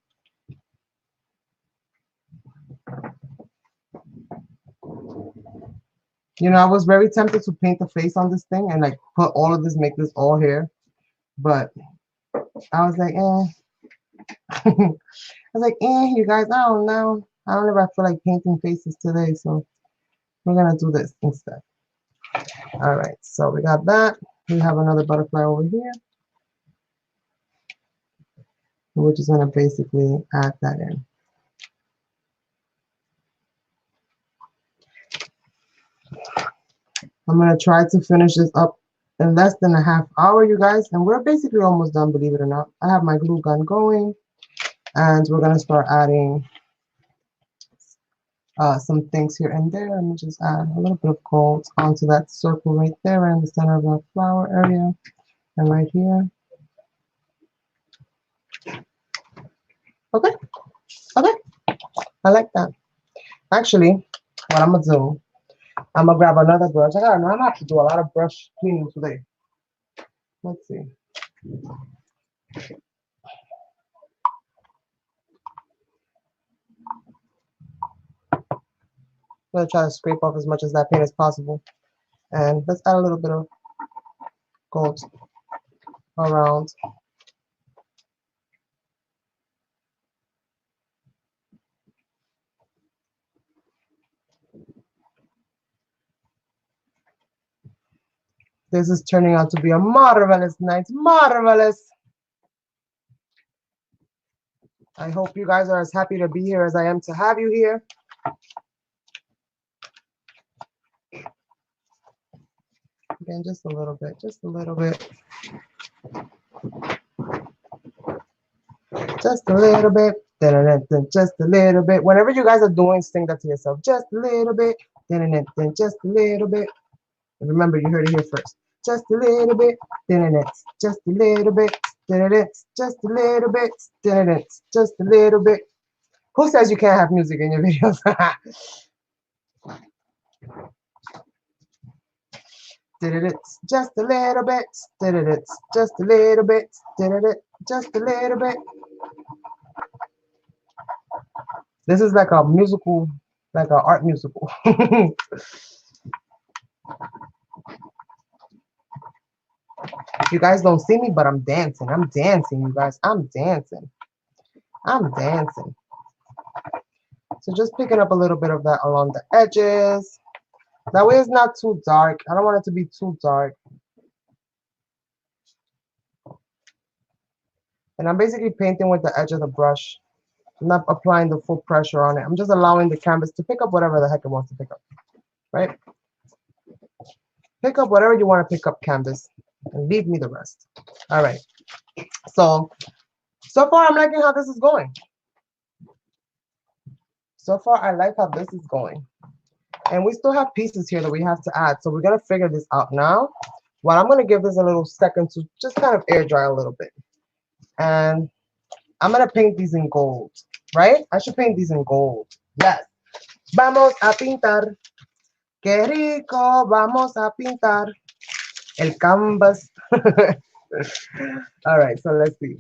[SPEAKER 1] You know, I was very tempted to paint the face on this thing and like put all of this, make this all hair. But I was like, I was like, you guys, I don't know. I don't know if I feel like painting faces today, so we're gonna do this instead. All right, so we got that. We have another butterfly over here. We're just gonna basically add that in. I'm gonna try to finish this up in less than a half hour, you guys, and we're basically almost done, believe it or not. I have my glue gun going, and we're gonna start adding some things here and there. Let me just add a little bit of gold onto that circle right there in the center of the flower area, and right here. Okay, okay, I like that. Actually, what I'm gonna do, I'm gonna grab another brush. I'm gonna have to do a lot of brush cleaning today. Let's see. I'm gonna try to scrape off as much of that paint as possible. And let's add a little bit of gold around. This is turning out to be a marvelous night. Marvelous. I hope you guys are as happy to be here as I am to have you here. Again, just a little bit, just a little bit. Just a little bit. Just a little bit. Whenever you guys are doing, sing that to yourself. Just a little bit. Just a little bit. And remember, you heard it here first. Just a little bit. Just a little bit. Just a little bit. Just a little bit. Who says you can't have music in your videos? Just a little bit. Just a little bit. Just a little bit. This is like a musical, like an art musical. You guys don't see me, but I'm dancing. I'm dancing, you guys. I'm dancing. I'm dancing. So just picking up a little bit of that along the edges. That way it's not too dark. I don't want it to be too dark. And I'm basically painting with the edge of the brush. I'm not applying the full pressure on it. I'm just allowing the canvas to pick up whatever the heck it wants to pick up. Right? Pick up whatever you want to pick up, canvas. And leave me the rest. All right. So far I'm liking how this is going. So far I like how this is going. And we still have pieces here that we have to add. So we're going to figure this out now. Well, I'm going to give this a little second to just kind of air dry a little bit. And I'm going to paint these in gold. right? I should paint these in gold. Yes. Vamos a pintar. Qué rico. Vamos a pintar el canvas. All right, so let's see.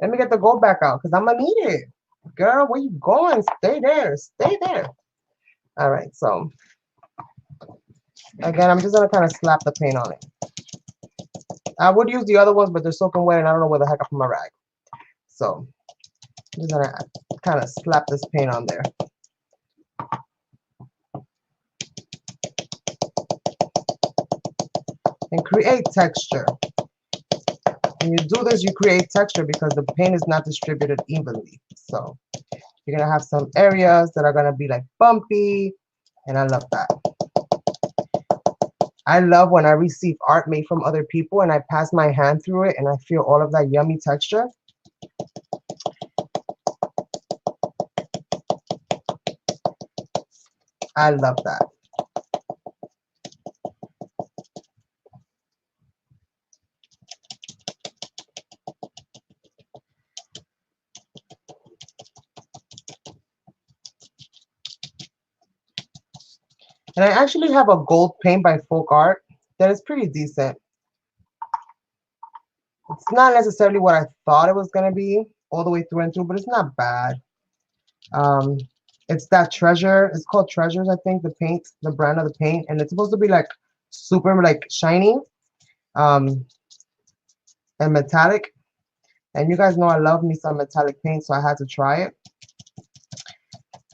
[SPEAKER 1] Let me get the gold back out because I'm gonna need it. Girl, where you going? Stay there. Stay there. All right, so again, I'm just gonna kind of slap the paint on it. I would use the other ones, but they're soaking wet and I don't know where the heck I put my rag. So I'm just gonna kind of slap this paint on there. And create texture. When you do this, you create texture because the paint is not distributed evenly. So you're gonna have some areas that are gonna be like bumpy, and I love that. I love when I receive art made from other people and I pass my hand through it and I feel all of that yummy texture. I love that. And I actually have a gold paint by Folk Art that is pretty decent. It's not necessarily what I thought it was going to be all the way through and through, but it's not bad. Um, it's that Treasure. It's called Treasures, I think, the paint, the brand of the paint. And it's supposed to be like super like shiny and metallic. And you guys know I love me some metallic paint, so I had to try it.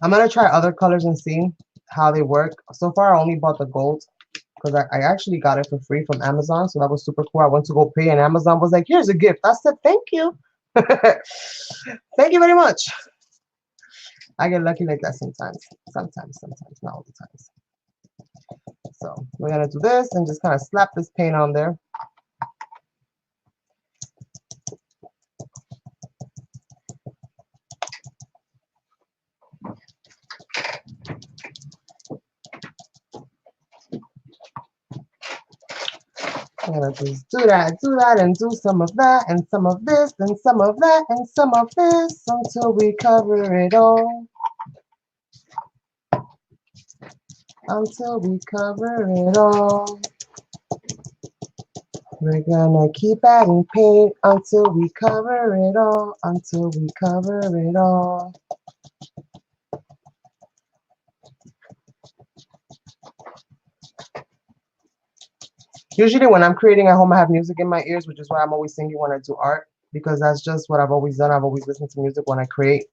[SPEAKER 1] I'm going to try other colors and see how they work. So far, I only bought the gold because I actually got it for free from Amazon. So that was super cool. I went to go pay and Amazon was like, here's a gift. I said, thank you. Thank you very much. I get lucky like that sometimes. Sometimes, not all the times. So we're going to do this and just kind of slap this paint on there. I'm going to just do that, and do some of that, and some of this, and some of that, and some of this, until we cover it all. Until we cover it all. We're gonna keep adding paint until we cover it all. Until we cover it all. Usually when I'm creating at home, I have music in my ears, which is why I'm always singing when I do art, because that's just what I've always done. I've always listened to music when I create.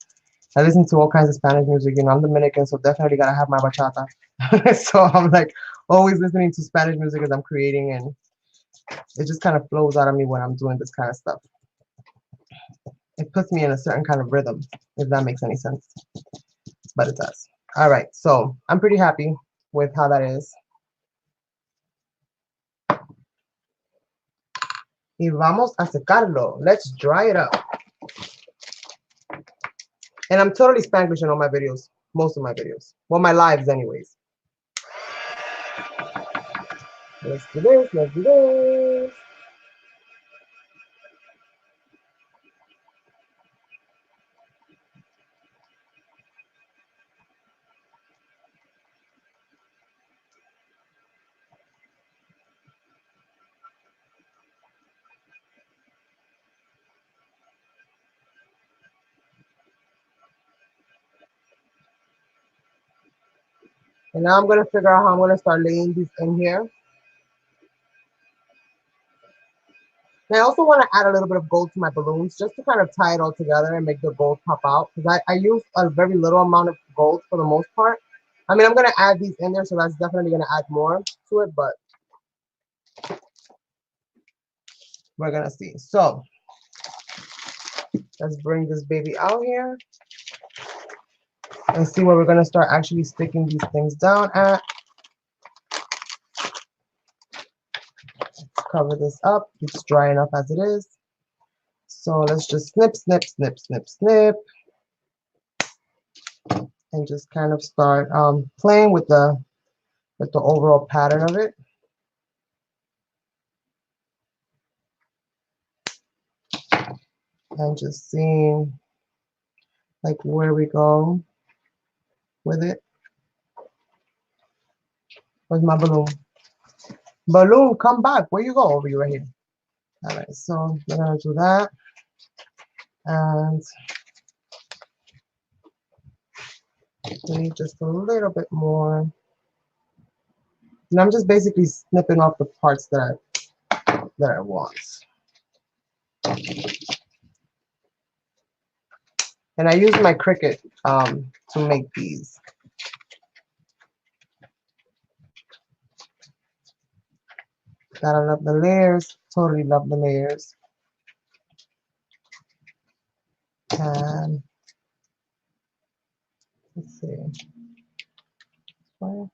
[SPEAKER 1] I listen to all kinds of Spanish music. You know, I'm Dominican, so definitely gotta have my bachata. So I'm like always listening to Spanish music as I'm creating, and it just kind of flows out of me when I'm doing this kind of stuff. It puts me in a certain kind of rhythm, if that makes any sense. But it does. All right, so I'm pretty happy with how that is. Y vamos a secarlo. Let's dry it up. And I'm totally Spanglish in all my videos. Most of my videos. Well, my lives anyways. Let's do this. Let's do this. And now I'm going to figure out how I'm going to start laying these in here. And I also want to add a little bit of gold to my balloons just to kind of tie it all together and make the gold pop out. Because I use a very little amount of gold for the most part. I mean, I'm going to add these in there, so that's definitely going to add more to it. But we're going to see. So let's bring this baby out here and see where we're going to start actually sticking these things down at. Cover this up. It's dry enough as it is. So let's just snip, snip, snip, snip, snip. And just kind of start playing with the overall pattern of it. And just seeing like where we go with it. Where's my balloon? Balloon, come back. Where you go? Over you right here. All right, so we're gonna do that, and we need just a little bit more. And I'm just basically snipping off the parts that I want. And I use my Cricut to make these. Gotta love the layers. Totally love the layers. And let's see. Well,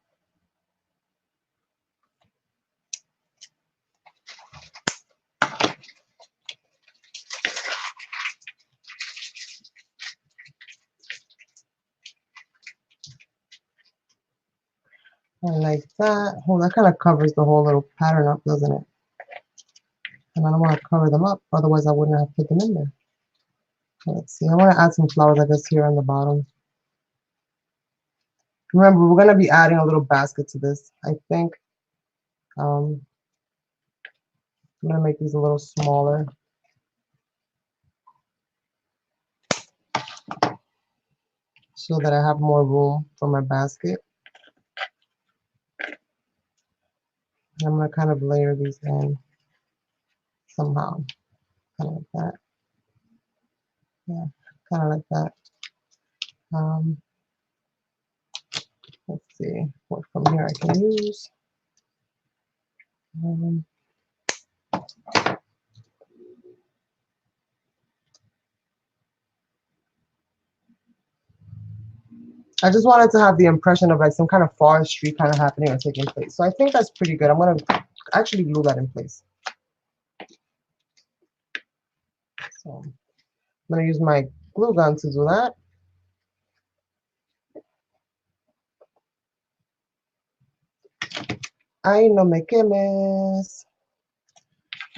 [SPEAKER 1] and like that. Oh, that kind of covers the whole little pattern up, doesn't it? And I don't want to cover them up, otherwise I wouldn't have put them in there. Let's see. I want to add some flowers, I guess, here on the bottom. Remember, we're going to be adding a little basket to this. I think I'm going to make these a little smaller. So that I have more room for my basket. And I'm going to kind of layer these in somehow. Kind of like that. Yeah, kind of like that. Let's see what from here I can use. I just wanted to have the impression of like some kind of forestry kind of happening or taking place. So I think that's pretty good. I'm going to actually glue that in place. So I'm going to use my glue gun to do that. Ay, no me quemes.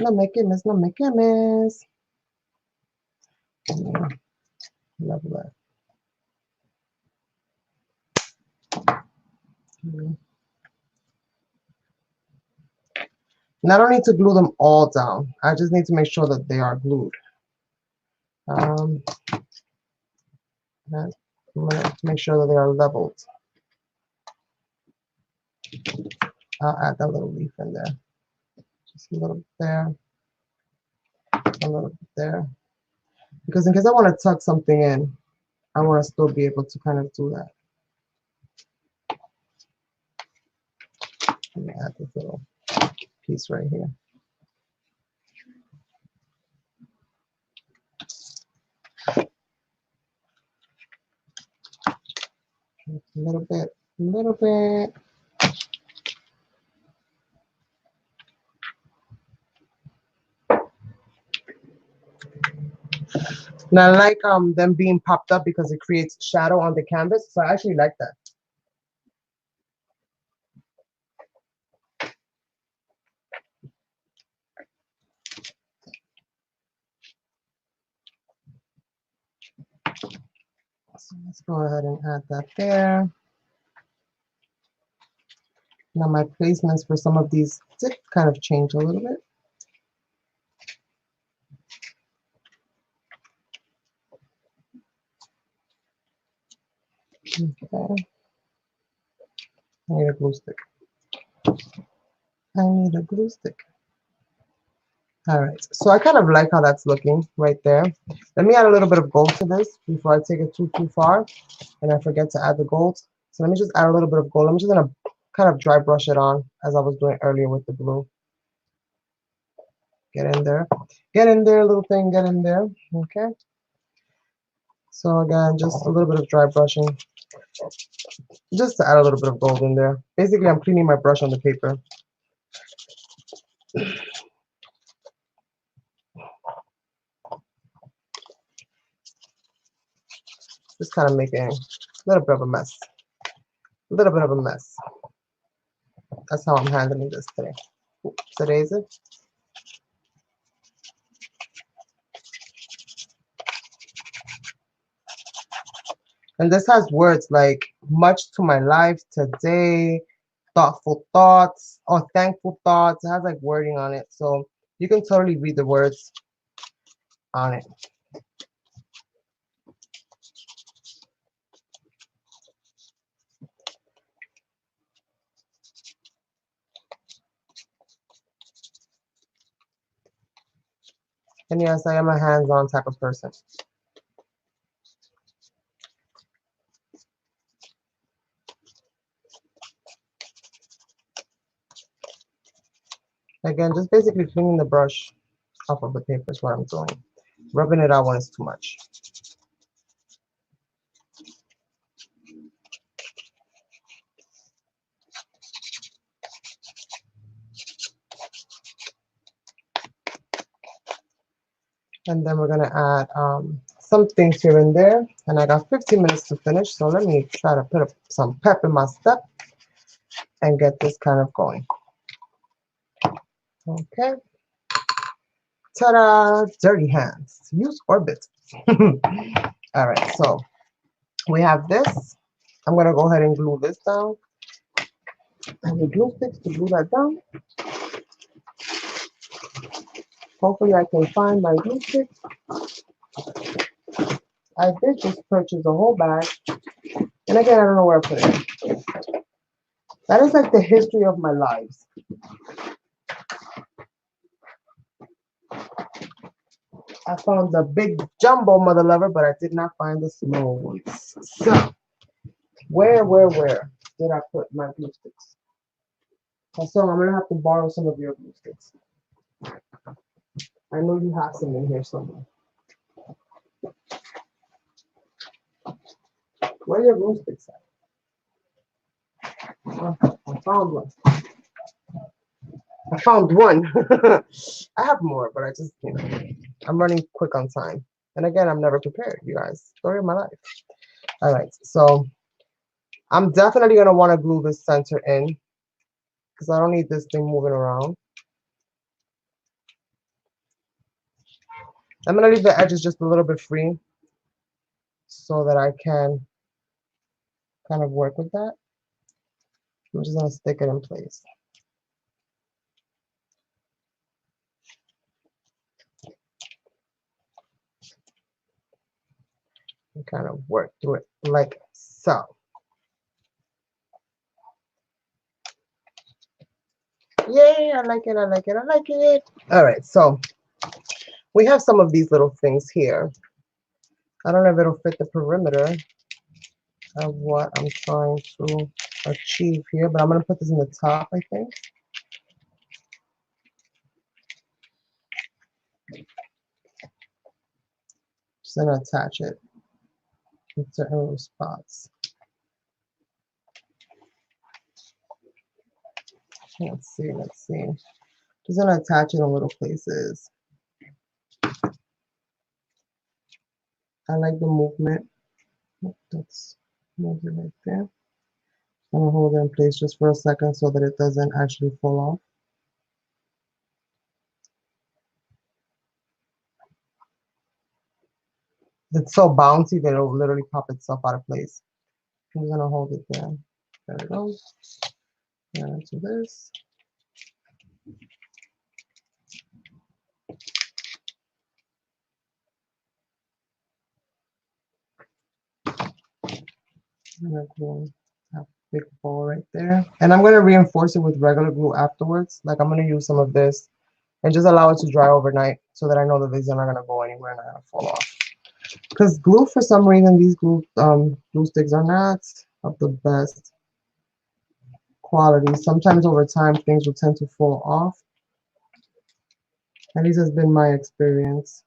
[SPEAKER 1] No me quemes, no me quemes. Love that. And I don't need to glue them all down. I just need to make sure that they are glued. I'm going to make sure that they are leveled. I'll add that little leaf in there. Just a little bit there. A little bit there. Because in case I want to tuck something in, I want to still be able to kind of do that. Let me add this little piece right here. A little bit, a little bit. And I like them being popped up because it creates shadow on the canvas. So I actually like that. So let's go ahead and add that there. Now my placements for some of these did kind of change a little bit. Okay. I need a glue stick. I need a glue stick. All right, so I kind of like how that's looking right there. Let me add a little bit of gold to this before I take it too far and I forget to add the gold. So let me just add a little bit of gold. I'm just gonna kind of dry brush it on as I was doing earlier with the blue. Get in there, little thing, get in there. Okay. So again, just a little bit of dry brushing, just to add a little bit of gold in there. Basically, I'm cleaning my brush on the paper. Just kind of making a little bit of a mess. A little bit of a mess. That's how I'm handling this today. Today's it. And this has words like much to my life today, thoughtful thoughts, or thankful thoughts. It has like wording on it. So you can totally read the words on it. And yes, I am a hands-on type of person. Again, just basically cleaning the brush off of the paper is what I'm doing. Rubbing it out when it's too much. And then we're gonna add some things here and there. And I got 15 minutes to finish, so let me try to put up some pep in my step and get this kind of going. Okay. Ta-da! Dirty hands. Use orbit. All right, so we have this. I'm gonna go ahead and glue this down. And the glue sticks to glue that down. Hopefully I can find my glue sticks. I did just purchase a whole bag. And again, I don't know where I put it. That is like the history of my lives. I found the big jumbo mother lover, but I did not find the small ones. So, where did I put my glue sticks? So I'm gonna have to borrow some of your glue sticks. I know you have some in here somewhere. Where are your glue sticks at? Oh, I found one. I found one. I have more, but I just, I'm running quick on time. And again, I'm never prepared, you guys. Story of my life. All right, so I'm definitely gonna want to glue this center in because I don't need this thing moving around. I'm gonna leave the edges just a little bit free so that I can kind of work with that. I'm just gonna stick it in place. And kind of work through it like so. Yay, I like it, I like it, I like it. All right, so we have some of these little things here. I don't know if it'll fit the perimeter of what I'm trying to achieve here, but I'm gonna put this in the top, I think. Just gonna attach it in certain spots. Let's see, let's see. Just gonna attach it in little places. I like the movement. Let's move it right there. I'm gonna hold it in place just for a second so that it doesn't actually fall off. It's so bouncy that it'll literally pop itself out of place. I'm just gonna hold it there. There we go. And to this. I'm gonna glue a big ball right there. And I'm gonna reinforce it with regular glue afterwards. Like I'm gonna use some of this and just allow it to dry overnight so that I know that these are not gonna go anywhere and not gonna fall off. Because glue, for some reason, these glue sticks are not of the best quality. Sometimes over time things will tend to fall off. At least has been my experience.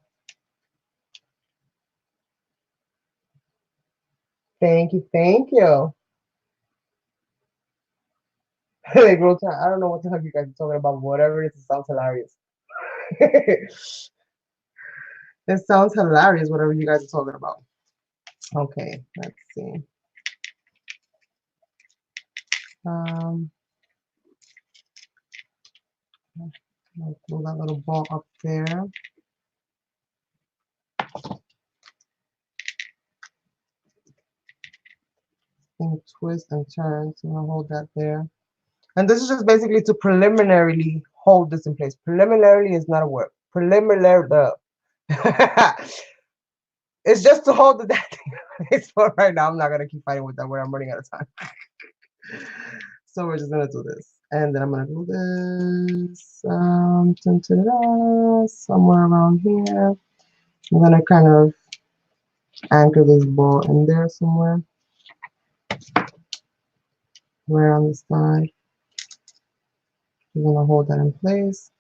[SPEAKER 1] Thank you, thank you. Like, I don't know what the heck you guys are talking about. Whatever it is, it sounds hilarious. It sounds hilarious, whatever you guys are talking about. Okay, let's see. Um, I'll pull that little ball up there. twist and turn. So I'm gonna hold that there. And this is just basically to preliminarily hold this in place. Preliminarily is not a word. Preliminary, it's just to hold that thing in place for right now. I'm not gonna keep fighting with that word. I'm running out of time. So we're just gonna do this. And then I'm gonna do this somewhere around here. I'm gonna kind of anchor this ball in there somewhere. Right on the side. I'm gonna hold that in place.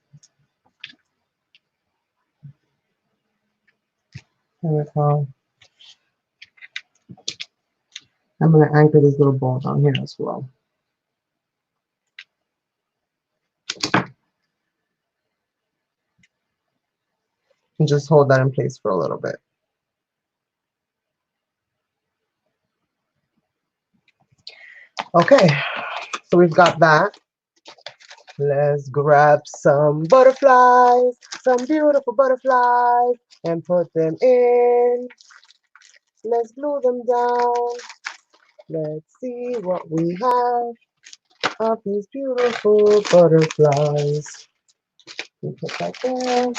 [SPEAKER 1] There we go. I'm gonna anchor this little ball down here as well. And just hold that in place for a little bit. Okay, so we've got that. Let's grab some butterflies, some beautiful butterflies, and put them in. Let's glue them down. Let's see what we have of these beautiful butterflies. We put that there.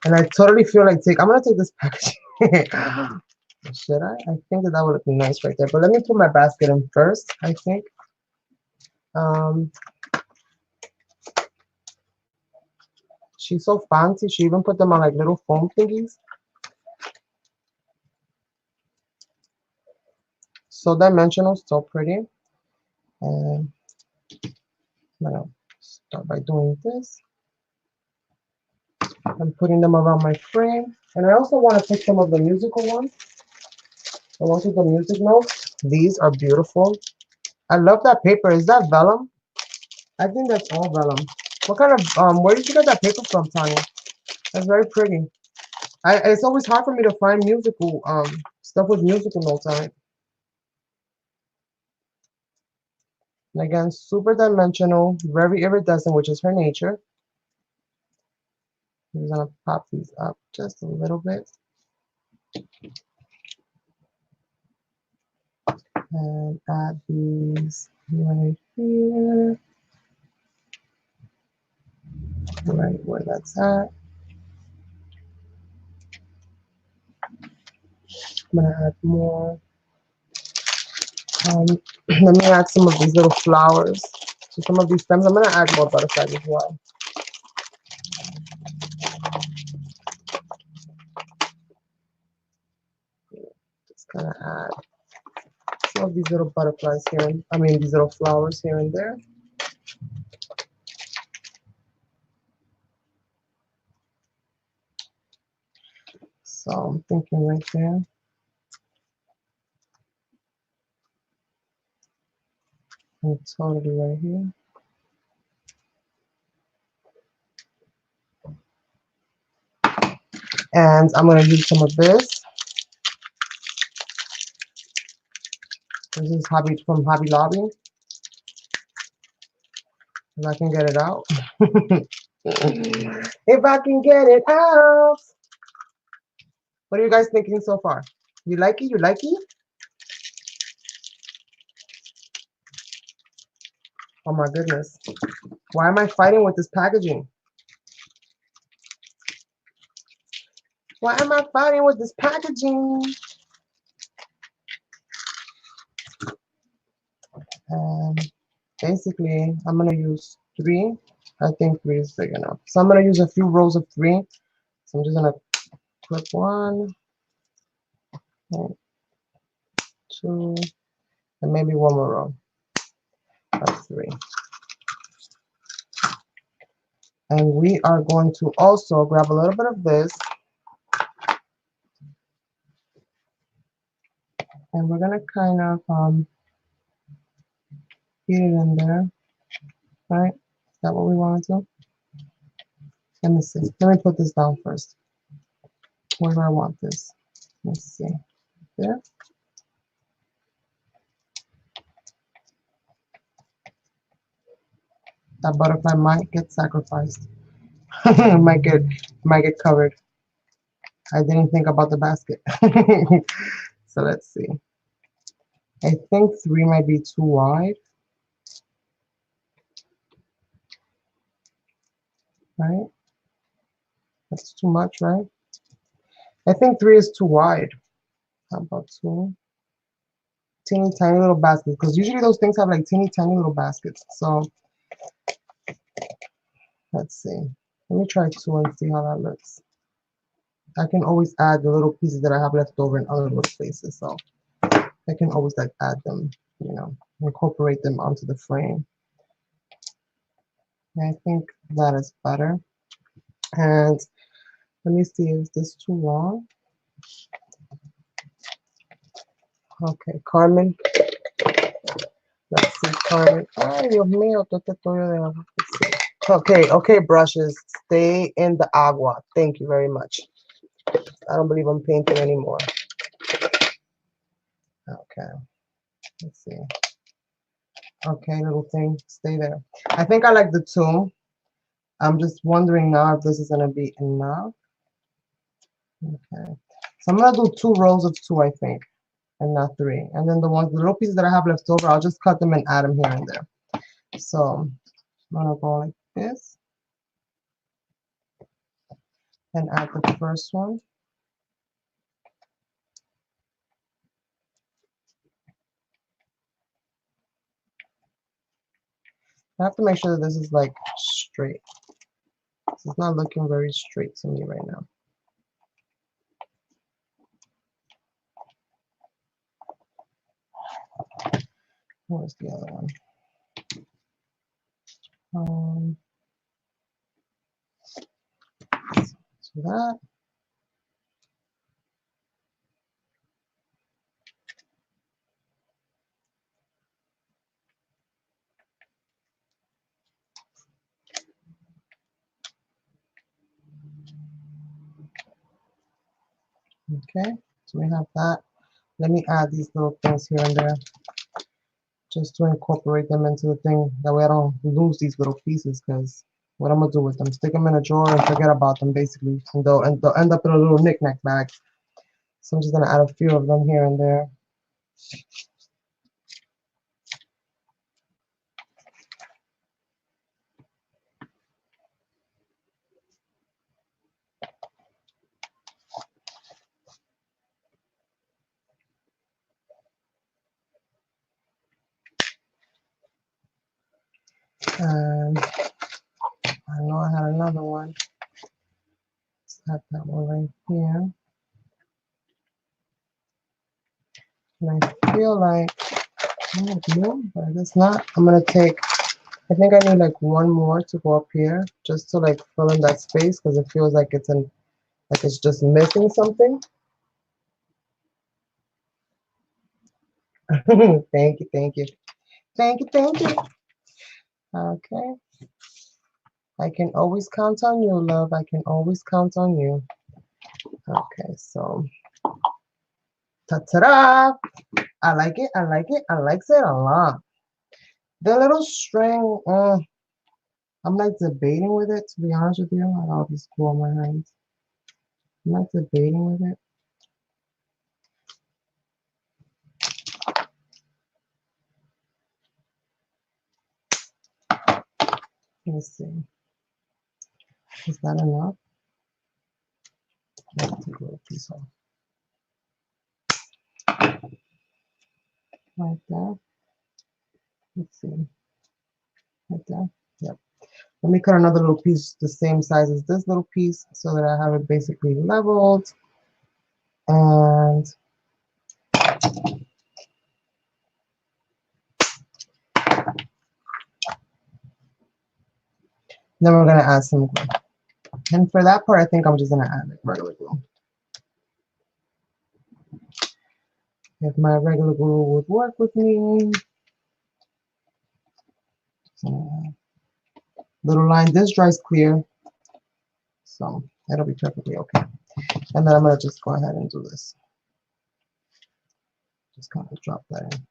[SPEAKER 1] And I totally feel like I'm gonna take this package. Should I? I think that would look nice right there. But let me put my basket in first, I think. She's so fancy. She even put them on like little foam thingies. So dimensional, so pretty. And I'm gonna start by doing this. I'm putting them around my frame. And I also want to put some of the musical ones. The ones with the music notes. These are beautiful. I love that paper. Is that vellum? I think that's all vellum. What kind of where did you get that paper from, Tanya? That's very pretty. It's always hard for me to find musical stuff with musical notes on it. And again, super dimensional, very iridescent, which is her nature. I'm gonna pop these up just a little bit. And add these right here. Right where that's at. I'm gonna add more. Let me add some of these little flowers to some of these stems. I'm gonna add more butterflies as well. Just gonna add some of these little butterflies here. These little flowers here and there. So I'm thinking right there. And totally right here. And I'm going to use some of this. This is from Hobby Lobby. If I can get it out. If I can get it out. What are you guys thinking so far? You like it? You like it? Oh my goodness. Why am I fighting with this packaging? Why am I fighting with this packaging? Basically, I'm going to use 3. I think 3 is big enough. So I'm going to use a few rows of 3. So I'm just going to clip 1, 2, and maybe one more row of 3. And we are going to also grab a little bit of this. And we're going to kind of get it in there. Right? Is that what we want to do? Let me see. Let me put this down first. Where do I want this? Let's see. There. That butterfly might get sacrificed. might get covered. I didn't think about the basket. So let's see. I think 3 might be too wide, right? That's too much, right? I think 3 is too wide. How about 2? Teeny tiny little baskets, because usually those things have like teeny tiny little baskets. So let's see. Let me try 2 and see how that looks. I can always add the little pieces that I have left over in other little places. So I can always like add them, you know, incorporate them onto the frame. And I think that is better. And let me see, is this too long? Okay, Carmen. Let's see, Carmen. Ay, Dios mío, todo este tollo de agua. Okay, okay, brushes. Stay in the agua. Thank you very much. I don't believe I'm painting anymore. Okay, let's see. Okay, little thing, stay there. I think I like the 2. I'm just wondering now if this is gonna be enough. Okay, so I'm gonna do 2 rows of 2, I think, and not 3. And then the little pieces that I have left over, I'll just cut them and add them here and there. So I'm gonna go like this and add the first one. I have to make sure that this is like straight. This is not looking very straight to me right now. Where's the other one? So that. Okay, so we have that. Let me add these little things here and there just to incorporate them into the thing. That way I don't lose these little pieces, because what I'm gonna do with them? Stick them in a drawer and forget about them basically. And they'll end up in a little knick-knack bag. So I'm just gonna add a few of them here and there. And I know I had another one. Let's have that one right here. And I feel like, but it's not. I'm gonna take, I think I need like one more to go up here just to like fill in that space, because it feels like it's just missing something. Thank you, thank you. Thank you, thank you. Okay. I can always count on you, love. I can always count on you. Okay, so ta-ta-da! I like it, I like it, I like it a lot. The little string, I'm like debating with it, to be honest with you. I got all this glue on my hands. I'm like debating with it. Let's see. Is that enough? I'll take a little piece off. Like that. Let's see. Like that. Yep. Let me cut another little piece the same size as this little piece so that I have it basically leveled. And then we're going to add some glue. And for that part, I think I'm just going to add like regular glue. If my regular glue would work with me. So, little line. This dries clear, so it'll be perfectly okay. And then I'm going to just go ahead and do this. Just kind of drop that in.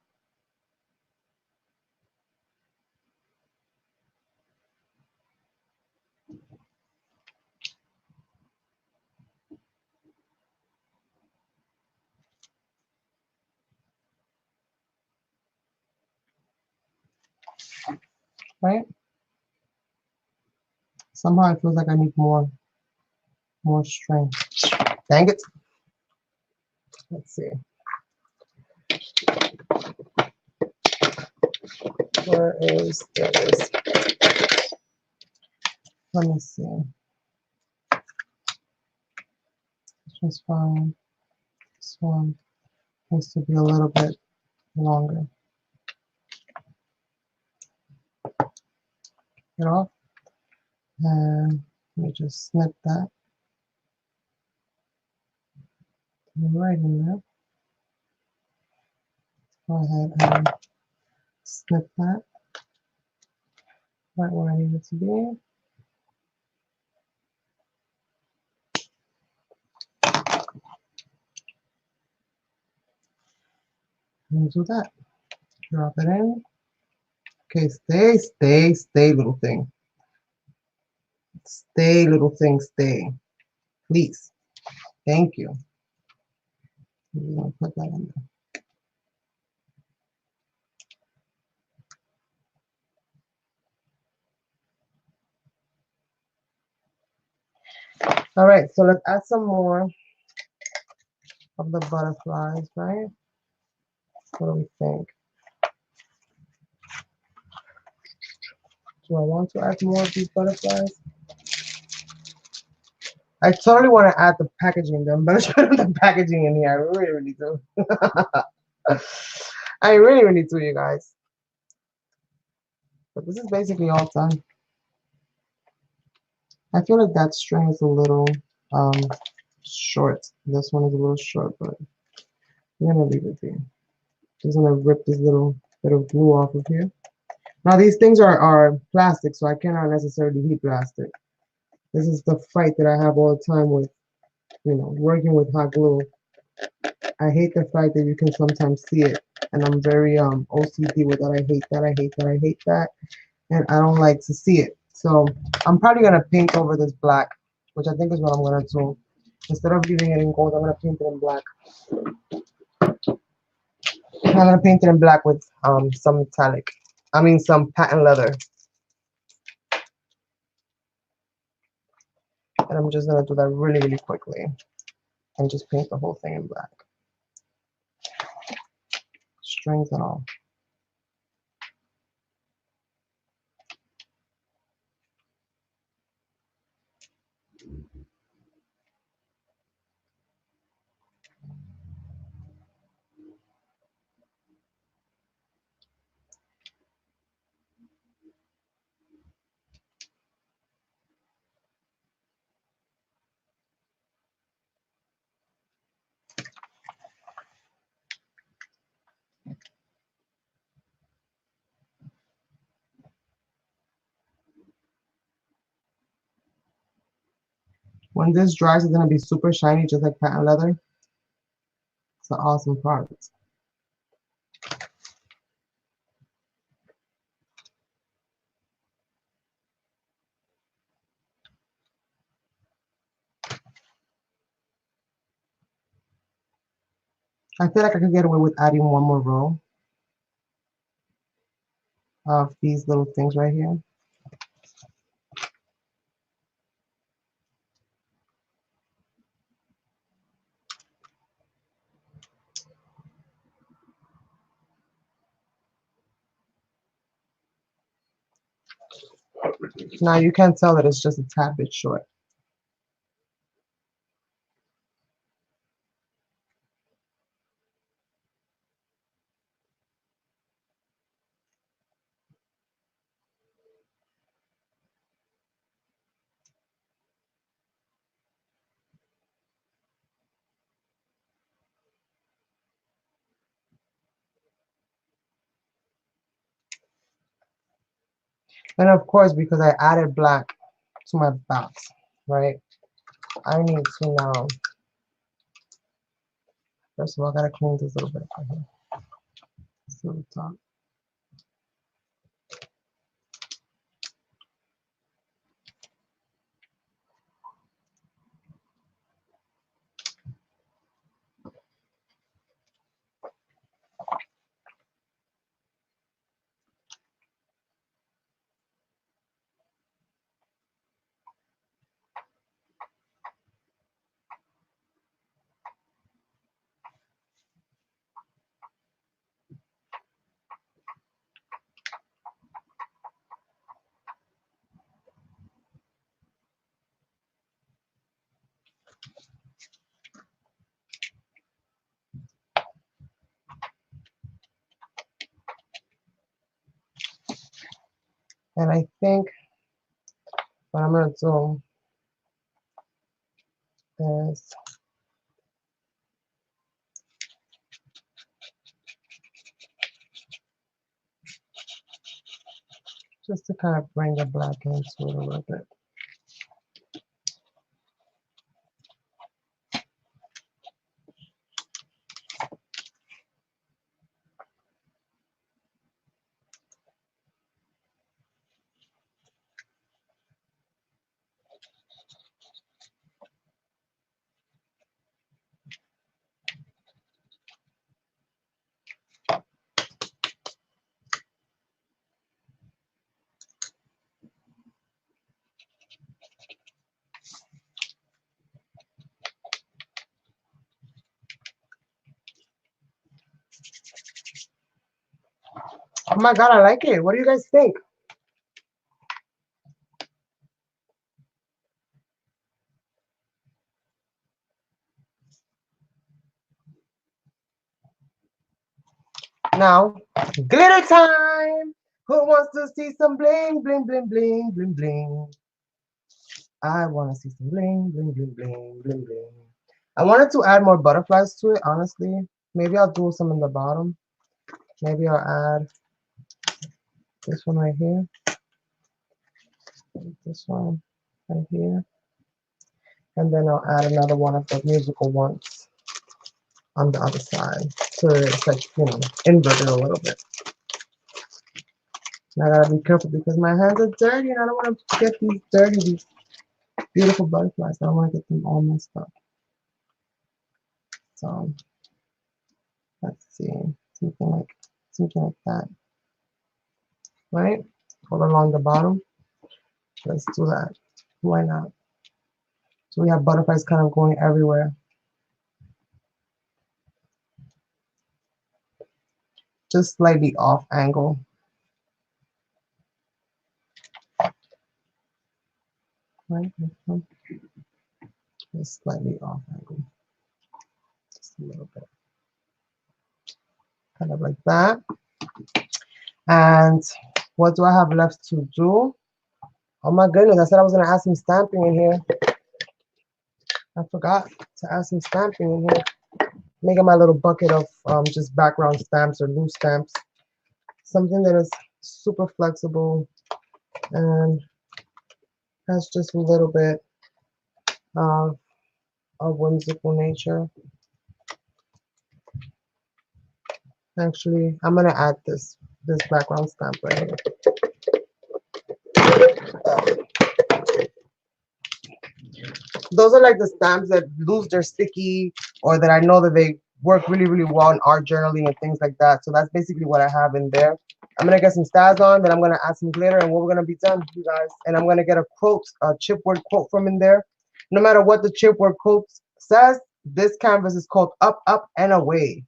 [SPEAKER 1] right? Somehow it feels like I need more string. Dang it. Let's see. Where is this? Let me see. This one's fine. This one needs to be a little bit longer. Get off. And let me just snip that right in there. Go ahead and snip that right where I need it to be. And do that. Drop it in. Okay, stay, little thing. Stay, little thing, stay. Please. Thank you. I'm going to put that in there. All right, so let's add some more of the butterflies, right? What do we think? Do I want to add more of these butterflies? I totally want to add the packaging, the embellishment of the packaging in here. I really, really do. I really, really do, you guys. But this is basically all done. I feel like that string is a little short. This one is a little short, but I'm gonna leave it here. Just gonna rip this little bit of glue off of here. Now these things are plastic, so I cannot necessarily heat plastic. This is the fight that I have all the time with, you know, working with hot glue. I hate the fact that you can sometimes see it, and I'm very OCD with that. I hate that. I hate that. I hate that, and I don't like to see it. So I'm probably gonna paint over this black, which I think is what I'm gonna do. Instead of leaving it in gold, I'm gonna paint it in black. I'm gonna paint it in black with some metallic. I mean some patent leather. And I'm just gonna do that really, really quickly and just paint the whole thing in black. Strings and all. When this dries, it's gonna be super shiny, just like patent leather. It's an awesome product. I feel like I could get away with adding one more row of these little things right here. Now you can tell that it's just a tad bit short. And of course, because I added black to my box, right? I need to now, first of all, I gotta clean this little bit right here. This little top. And I think what I'm going to do is just to kind of bring the black into it a little bit. Oh my God, I like it. What do you guys think? Now, glitter time. Who wants to see some bling, bling, bling, bling, bling, bling? I want to see some bling, bling, bling, bling, bling, bling. I wanted to add more butterflies to it, honestly. Maybe I'll do some in the bottom. Maybe I'll add this one right here. This one right here. And then I'll add another one of the musical ones on the other side. So it's like, you know, inverted a little bit. And I gotta be careful because my hands are dirty and I don't want to get these dirty, these beautiful butterflies. I don't want to get them all messed up. So let's see, something like that, right? All along the bottom. Let's do that. Why not? So we have butterflies kind of going everywhere. Just slightly off angle. Right? Just slightly off angle. Just a little bit. Kind of like that. And what do I have left to do? Oh my goodness, I said I was gonna add some stamping in here. I forgot to add some stamping in here. Making my little bucket of just background stamps or loose stamps. Something that is super flexible and has just a little bit of a whimsical nature. Actually, I'm gonna add this background stamp right here. Those are like the stamps that lose their sticky, or that I know that they work really, really well in art journaling and things like that. So that's basically what I have in there. I'm gonna get some stars on, then I'm gonna add some glitter, and we're gonna be done, you guys. And I'm gonna get a quote, a chipboard quote from in there. No matter what the chipboard quote says, this canvas is called Up, Up, and Away.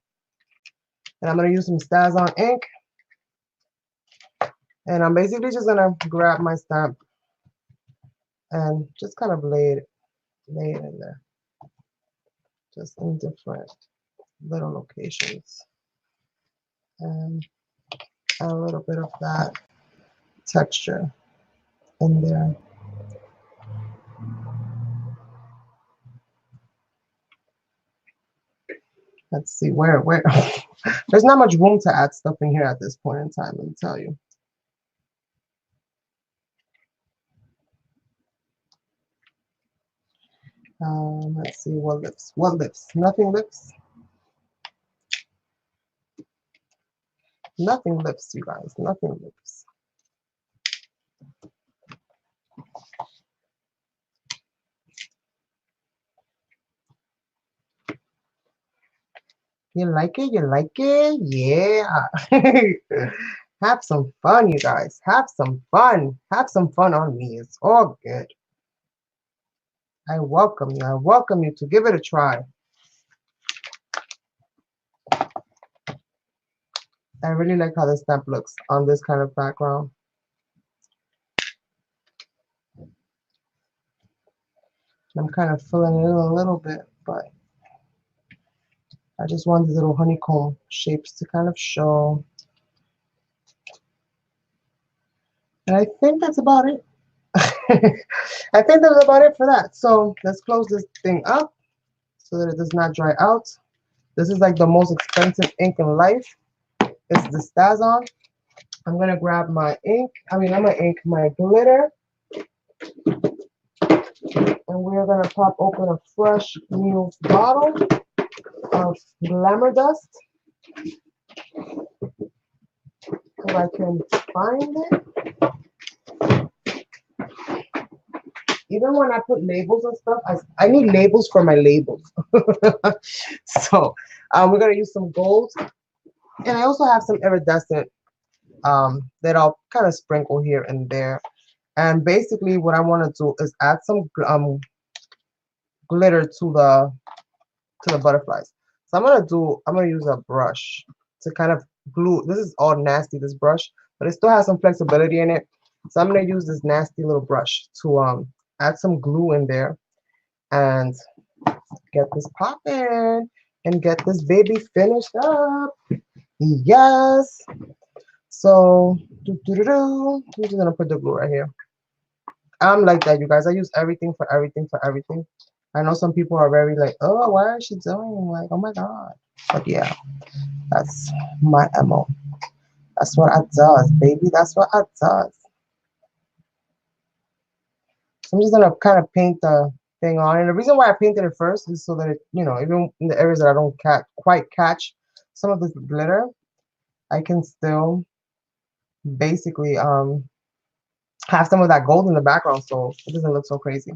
[SPEAKER 1] And I'm gonna use some stars on ink. And I'm basically just gonna grab my stamp and just kind of lay it in there. Just in different little locations. And a little bit of that texture in there. Let's see where there's not much room to add stuff in here at this point in time, let me tell you. Let's see what lips. Nothing lips. Nothing lips, you guys. Nothing lips. You like it? You like it? Yeah. Have some fun, you guys. Have some fun. Have some fun on me. It's all good. I welcome you. I welcome you to give it a try. I really like how the stamp looks on this kind of background. I'm kind of filling it in a little bit, but I just want these little honeycomb shapes to kind of show. And I think that's about it. I think that's about it for that. So let's close this thing up so that it does not dry out. This is like the most expensive ink in life. It's the Stazon. I'm gonna grab my ink. I mean, not my ink, my glitter, and we're gonna pop open a fresh new bottle of Glamour Dust so I can find it. Even when I put labels and stuff, I need labels for my labels. So we're gonna use some gold, and I also have some iridescent that I'll kind of sprinkle here and there. And basically, what I want to do is add some glitter to the butterflies. So I'm gonna use a brush to kind of glue. This is all nasty, this brush, but it still has some flexibility in it. So I'm gonna use this nasty little brush to add some glue in there and get this popping and get this baby finished up. Yes. So I'm just gonna put the glue right here. I'm like that, you guys. I use everything for everything for everything. I know some people are very like, oh, why is she doing? Like, oh my God. But yeah, that's my MO. That's what I does, baby. That's what I does. So I'm just gonna kind of paint the thing on. And the reason why I painted it first is so that it, you know, even in the areas that I don't quite catch some of this glitter, I can still basically have some of that gold in the background so it doesn't look so crazy.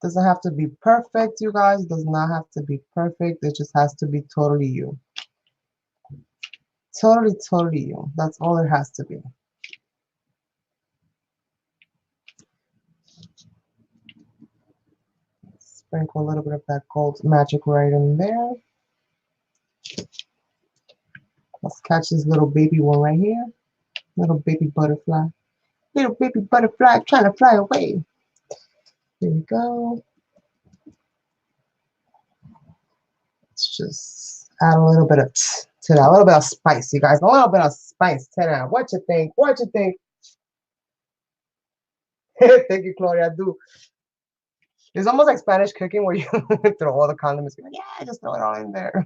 [SPEAKER 1] Doesn't have to be perfect, you guys. Does not have to be perfect. It just has to be totally you. Totally, totally you. That's all it has to be. Sprinkle a little bit of that gold magic right in there. Let's catch this little baby one right here. Little baby butterfly. Little baby butterfly trying to fly away. Here we go. Let's just add a little bit of to that. A little bit of spice, you guys. A little bit of spice to that. What you think? What you think? Thank you, Claudia. I do. It's almost like Spanish cooking where you throw all the condiments. You're like, yeah, just throw it all in there.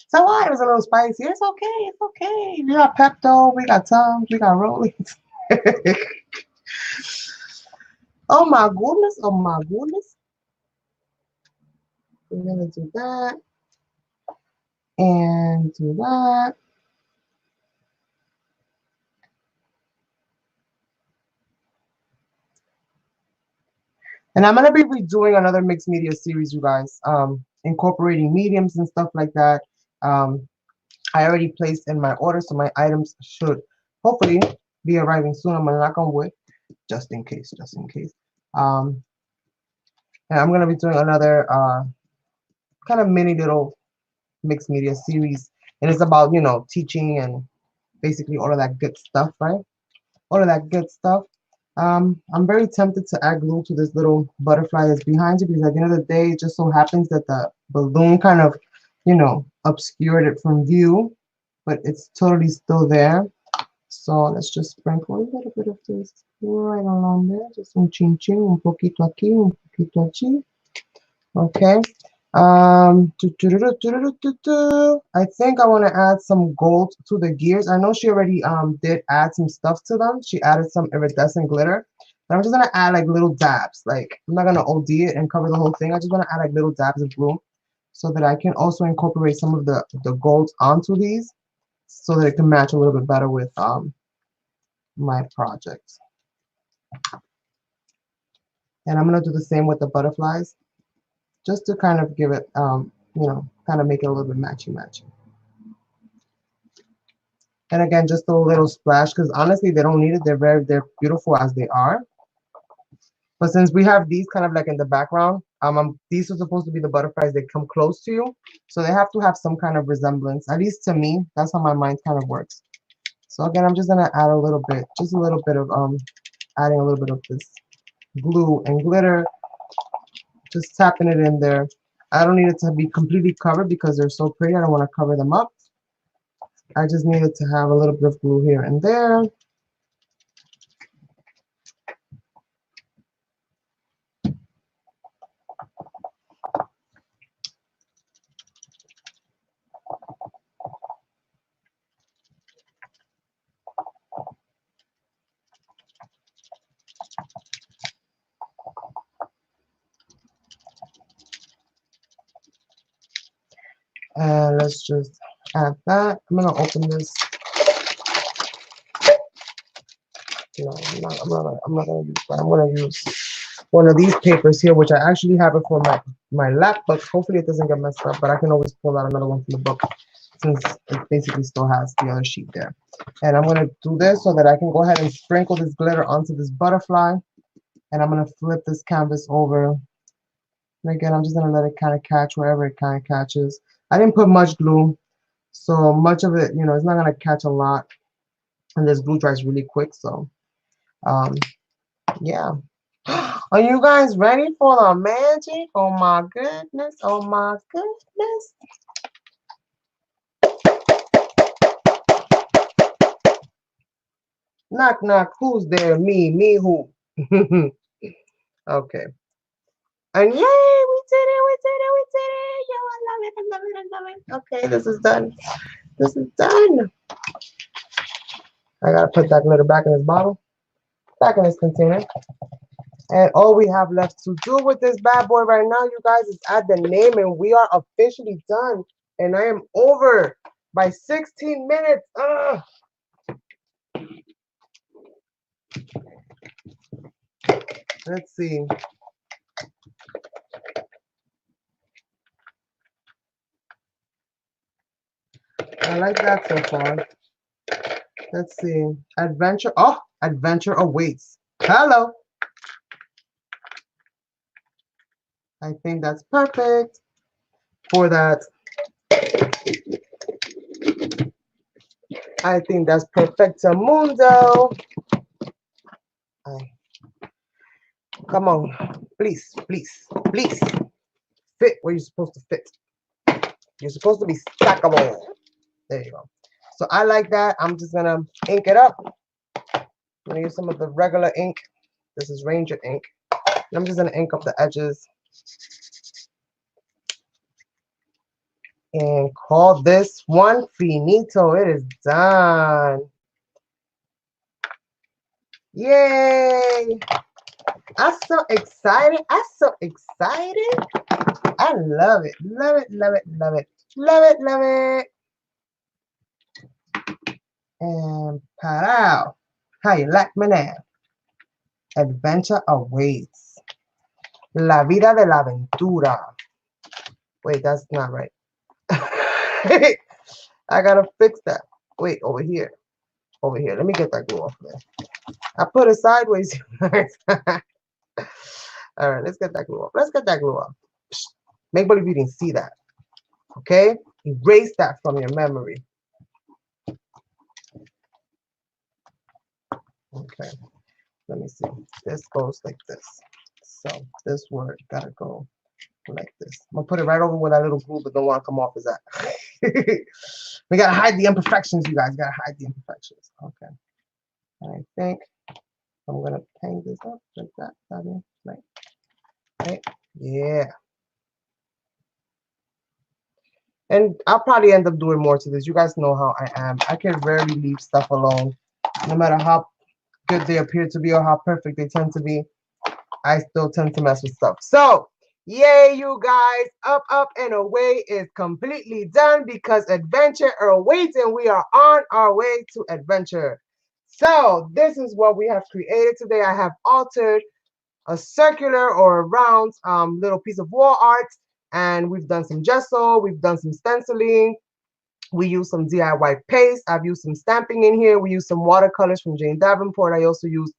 [SPEAKER 1] So what? It was a little spicy. It's okay. It's okay. We got Pepto. We got Tums. We got Rollies. Oh my goodness. Oh my goodness. We're going to do that. And do that. And I'm going to be redoing another mixed media series, you guys, incorporating mediums and stuff like that. I already placed in my order, so my items should hopefully be arriving soon. I'm going to knock on wood, just in case, just in case. And I'm going to be doing another kind of mini little mixed media series. And it's about, you know, teaching and basically all of that good stuff, right? All of that good stuff. I'm very tempted to add glue to this little butterfly that's behind you because at the end of the day, it just so happens that the balloon kind of, you know, obscured it from view, but it's totally still there. So let's just sprinkle a little bit of this right along there. Just un chin chin, un poquito aquí, un poquito allí. Okay. I think I want to add some gold to the gears. I know she already did add some stuff to them. She added some iridescent glitter. But I'm just gonna add like little dabs. Like I'm not gonna OD it and cover the whole thing. I just want to add like little dabs of glue so that I can also incorporate some of the gold onto these so that it can match a little bit better with my project. And I'm gonna do the same with the butterflies, just to kind of give it, you know, kind of make it a little bit matchy. And again, just a little splash, because honestly, they don't need it. They're beautiful as they are. But since we have these kind of like in the background, these are supposed to be the butterflies that come close to you. So they have to have some kind of resemblance, at least to me. That's how my mind kind of works. So again, I'm just gonna add a little bit, just a little bit of adding a little bit of this glue and glitter, just tapping it in there. I don't need it to be completely covered because they're so pretty. I don't want to cover them up. I just needed to have a little bit of glue here and there. And let's just add that. I'm gonna open this. No, I'm not gonna use that. I'm gonna use one of these papers here, which I actually have it for my lap book. Hopefully it doesn't get messed up, but I can always pull out another one from the book since it basically still has the other sheet there. And I'm gonna do this so that I can go ahead and sprinkle this glitter onto this butterfly. And I'm gonna flip this canvas over. And again, I'm just gonna let it kind of catch wherever it kind of catches. I didn't put much glue, so much of it, it's not gonna catch a lot. And this glue dries really quick, so yeah. Are you guys ready for the magic? Oh my goodness. Oh my goodness. Knock, knock. Who's there? Me. Me who? Okay. And yay, we did it. We did it. We did it. Yo, I love it. I love it. I love it. Okay, this is done. This is done. I gotta put that glitter back in this bottle. Back in this container. And all we have left to do with this bad boy right now, you guys, is add the name, and we are officially done. And I am over by 16 minutes. Ugh. Let's see. I like that so far. Let's see. Adventure. Oh, adventure awaits. Hello. I think that's perfect for that. I think that's perfecto mundo. Come on. Please, please, please. Fit where you're supposed to fit. You're supposed to be stackable. There you go. So I like that. I'm just going to ink it up. I'm going to use some of the regular ink. This is Ranger ink. I'm just going to ink up the edges. And call this one finito. It is done. Yay! I'm so excited. I'm so excited. I love it. Love it, love it, love it. Love it, love it. And parao. How you like me now? Adventure awaits. La vida de la aventura. Wait, that's not right. I gotta fix that. Wait, over here. Over here. Let me get that glue off there. I put it sideways. All right, let's get that glue off. Let's get that glue off. Make believe you didn't see that. Okay? Erase that from your memory. Okay. Let me see. This goes like this. So this word gotta go like this. I'm gonna put it right over where that little glue that don't want to come off is at. We gotta hide the imperfections, you guys. Gotta hide the imperfections. Okay. And I think I'm gonna hang this up like that. Right. Yeah. And I'll probably end up doing more to this. You guys know how I am. I can rarely leave stuff alone. No matter how good they appear to be or how perfect they tend to be, I still tend to mess with stuff. So, yay, you guys. Up, up, and away is completely done because adventure awaits and we are on our way to adventure. So, this is what we have created today. I have altered a circular or a round little piece of wall art, and we've done some gesso, we've done some stenciling, we use some DIY paste, I've used some stamping in here, we use some watercolors from Jane Davenport. I also used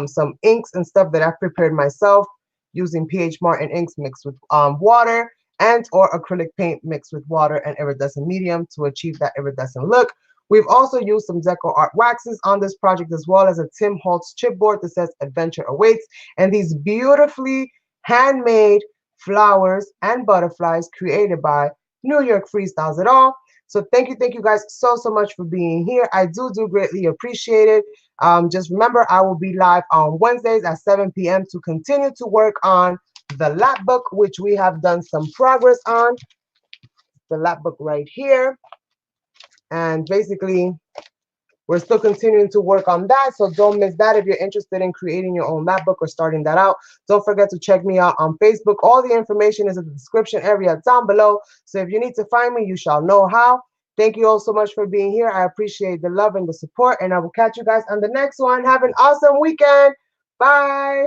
[SPEAKER 1] some inks and stuff that I've prepared myself using PH Martin inks mixed with water and or acrylic paint mixed with water and iridescent medium to achieve that iridescent look. We've also used some Deco Art waxes on this project, as well as a Tim Holtz chipboard that says Adventure Awaits, and these beautifully handmade flowers, and butterflies created by New York Freestyles It All. So thank you guys so much for being here. I do greatly appreciate it. Just remember, I will be live on Wednesdays at 7 p.m. to continue to work on the lap book, which we have done some progress on. The lap book right here. And basically, we're still continuing to work on that, so don't miss that. If you're interested in creating your own lap book or starting that out, don't forget to check me out on Facebook. All the information is in the description area down below. So if you need to find me, you shall know how. Thank you all so much for being here. I appreciate the love and the support, and I will catch you guys on the next one. Have an awesome weekend. Bye.